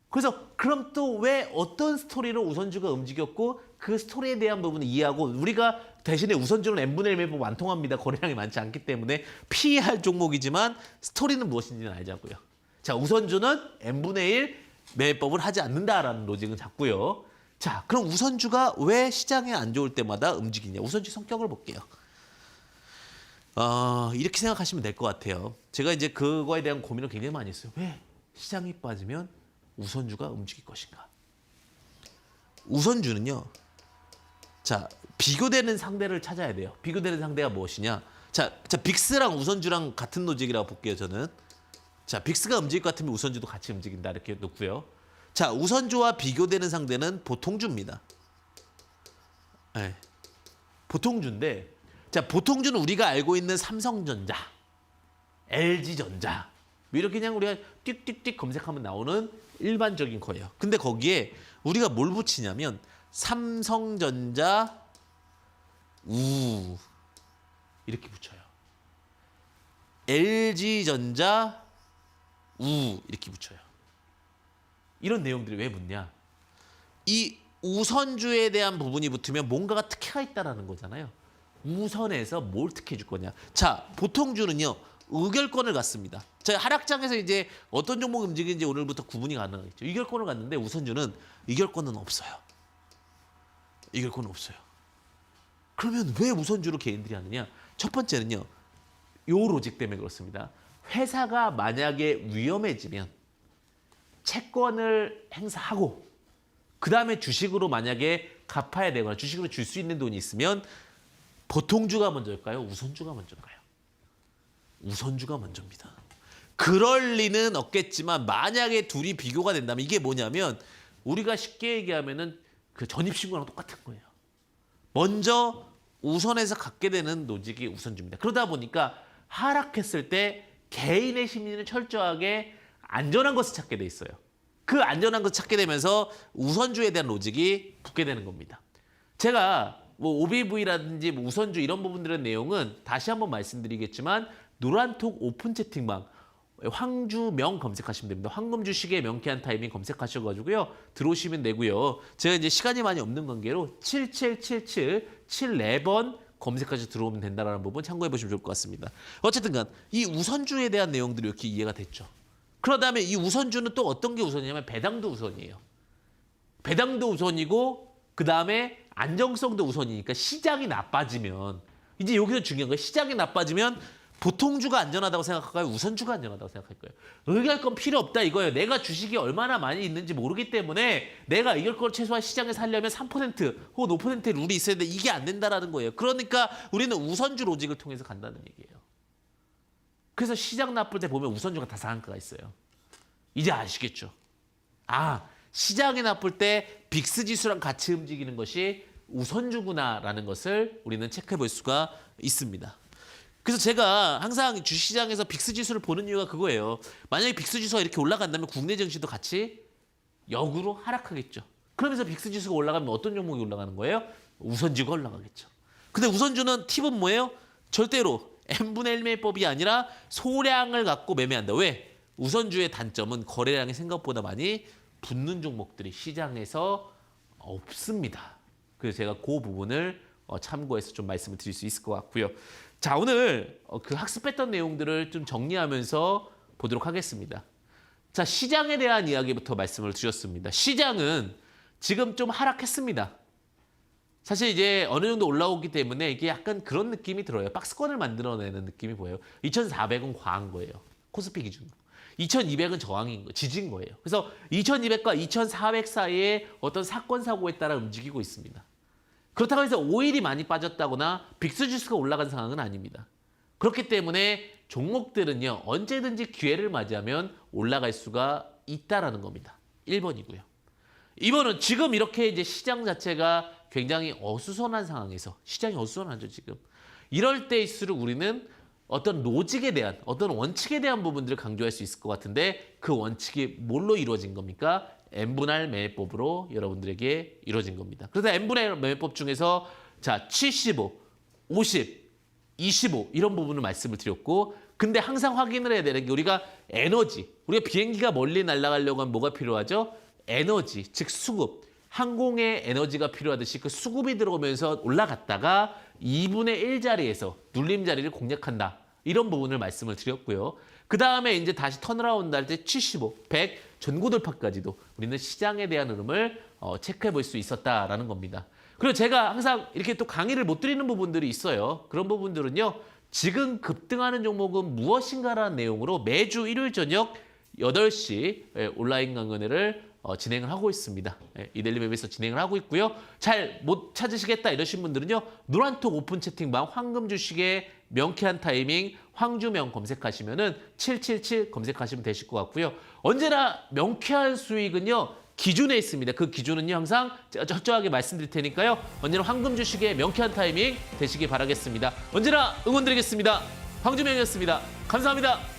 그래서 그럼 또 왜 어떤 스토리로 우선주가 움직였고 그 스토리에 대한 부분을 이해하고 우리가 대신에 우선주는 n분의 1 매법 완통합니다. 거래량이 많지 않기 때문에 피할 종목이지만 스토리는 무엇인지는 알자고요. 자, 우선주는 n분의 1 매법을 하지 않는다라는 로직은 잡고요. 자, 그럼 우선주가 왜 시장에 안 좋을 때마다 움직이냐. 우선주 성격을 볼게요. 이렇게 생각하시면 될 것 같아요. 제가 이제 그거에 대한 고민을 굉장히 많이 했어요. 왜 시장이 빠지면 우선주가 움직일 것인가? 우선주는요. 자, 비교되는 상대를 찾아야 돼요. 비교되는 상대가 무엇이냐? 자, 빅스랑 우선주랑 같은 로직이라고 볼게요, 저는. 자, 빅스가 움직일 것 같으면 우선주도 같이 움직인다 이렇게 놓고요. 자, 우선주와 비교되는 상대는 보통주입니다. 네. 보통주인데, 자, 보통주는 우리가 알고 있는 삼성전자, LG전자 이렇게 그냥 우리가 띡띡띡 검색하면 나오는 일반적인 거예요. 근데 거기에 우리가 뭘 붙이냐면 삼성전자 우 이렇게 붙여요. LG전자 우 이렇게 붙여요. 이런 내용들이 왜 붙냐? 이 우선주에 대한 부분이 붙으면 뭔가가 특혜가 있다라는 거잖아요. 우선에서 뭘 특혜 줄 거냐? 자, 보통주는요. 의결권을 갖습니다. 저희 하락장에서 이제 어떤 종목이 움직이는지 오늘부터 구분이 가능하겠죠. 의결권을 갖는데 우선주는 의결권은 없어요. 의결권은 없어요. 그러면 왜 우선주로 개인들이 하느냐? 첫 번째는요. 요 로직 때문에 그렇습니다. 회사가 만약에 위험해지면 채권을 행사하고 그 다음에 주식으로 만약에 갚아야 되거나 주식으로 줄 수 있는 돈이 있으면 보통주가 먼저일까요? 우선주가 먼저일까요? 우선주가 먼저입니다. 그럴 리는 없겠지만 만약에 둘이 비교가 된다면 이게 뭐냐면 우리가 쉽게 얘기하면은 그 전입신고랑 똑같은 거예요. 먼저 우선해서 갖게 되는 노직이 우선주입니다. 그러다 보니까 하락했을 때 개인의 심리는 철저하게 안전한 것을 찾게 돼 있어요. 그 안전한 것을 찾게 되면서 우선주에 대한 로직이 붙게 되는 겁니다. 제가 뭐 OBV라든지 뭐 우선주 이런 부분들의 내용은 다시 한번 말씀드리겠지만 노란톡 오픈 채팅방 황주명 검색하시면 됩니다. 황금주식의 명쾌한 타이밍 검색하셔가지고요. 들어오시면 되고요. 제가 이제 시간이 많이 없는 관계로 777774번 검색하셔서 들어오면 된다는 부분 참고해 보시면 좋을 것 같습니다. 어쨌든 간 이 우선주에 대한 내용들이 이렇게 이해가 됐죠. 그러다 이 우선주는 또 어떤 게 우선이냐면 배당도 우선이에요. 배당도 우선이고 그 다음에 안정성도 우선이니까 시장이 나빠지면 이제 여기서 중요한 거예요. 시장이 나빠지면 보통주가 안전하다고 생각할까요? 우선주가 안전하다고 생각할까요? 의결권 필요 없다 이거예요. 내가 주식이 얼마나 많이 있는지 모르기 때문에 내가 의결권을 최소한 시장에 살려면 3% 혹은 5%의 룰이 있어야 돼. 이게 안 된다라는 거예요. 그러니까 우리는 우선주 로직을 통해서 간다는 얘기예요. 그래서 시장 나쁠 때 보면 우선주가 다 상한가가 있어요. 이제 아시겠죠? 시장이 나쁠 때 빅스 지수랑 같이 움직이는 것이 우선주구나라는 것을 우리는 체크해 볼 수가 있습니다. 그래서 제가 항상 주식시장에서 빅스 지수를 보는 이유가 그거예요. 만약에 빅스 지수가 이렇게 올라간다면 국내 증시도 같이 역으로 하락하겠죠. 그러면서 빅스 지수가 올라가면 어떤 종목이 올라가는 거예요? 우선주가 올라가겠죠. 근데 우선주는 팁은 뭐예요? 절대로 n분의 1 매법이 아니라 소량을 갖고 매매한다. 왜? 우선주의 단점은 거래량이 생각보다 많이 붙는 종목들이 시장에서 없습니다. 그래서 제가 그 부분을 참고해서 좀 말씀을 드릴 수 있을 것 같고요. 자, 오늘 그 학습했던 내용들을 좀 정리하면서 보도록 하겠습니다. 자, 시장에 대한 이야기부터 말씀을 드렸습니다. 시장은 지금 좀 하락했습니다. 사실 이제 어느 정도 올라오기 때문에 이게 약간 그런 느낌이 들어요. 박스권을 만들어내는 느낌이 보여요. 2,400은 과한 거예요. 코스피 기준으로. 2,200은 저항인 거, 지진 거예요. 그래서 2,200과 2,400 사이에 어떤 사건 사고에 따라 움직이고 있습니다. 그렇다고 해서 오일이 많이 빠졌다거나 빅스 지수가 올라간 상황은 아닙니다. 그렇기 때문에 종목들은요, 언제든지 기회를 맞이하면 올라갈 수가 있다라는 겁니다. 1번이고요. 2번은 지금 이렇게 이제 시장 자체가 굉장히 어수선한 상황에서, 시장이 어수선하죠, 지금. 이럴 때일수록 우리는 어떤 로직에 대한, 어떤 원칙에 대한 부분들을 강조할 수 있을 것 같은데 그 원칙이 뭘로 이루어진 겁니까? n분할 매매법으로 여러분들에게 이루어진 겁니다. 그래서 n분할 매매법 중에서 자, 75, 50, 25 이런 부분을 말씀을 드렸고 근데 항상 확인을 해야 되는 게 우리가 에너지, 우리가 비행기가 멀리 날아가려고 하면 뭐가 필요하죠? 에너지, 즉 수급. 항공에 에너지가 필요하듯이 그 수급이 들어오면서 올라갔다가 2분의 1 자리에서 눌림 자리를 공략한다. 이런 부분을 말씀을 드렸고요. 그 다음에 이제 다시 턴어라운드 할 때 75, 100 전고 돌파까지도 우리는 시장에 대한 흐름을 체크해 볼 수 있었다라는 겁니다. 그리고 제가 항상 이렇게 또 강의를 못 드리는 부분들이 있어요. 그런 부분들은요. 지금 급등하는 종목은 무엇인가라는 내용으로 매주 일요일 저녁 8시 온라인 강연회를 진행을 하고 있습니다. 이데일리맵에서 진행을 하고 있고요. 잘 못 찾으시겠다 이러신 분들은요. 노란톡 오픈 채팅방 황금 주식의 명쾌한 타이밍 황주명 검색하시면은 777 검색하시면 되실 것 같고요. 언제나 명쾌한 수익은요. 기준에 있습니다. 그 기준은요. 항상 제가 철저하게 말씀드릴 테니까요. 언제나 황금 주식의 명쾌한 타이밍 되시기 바라겠습니다. 언제나 응원드리겠습니다. 황주명이었습니다. 감사합니다.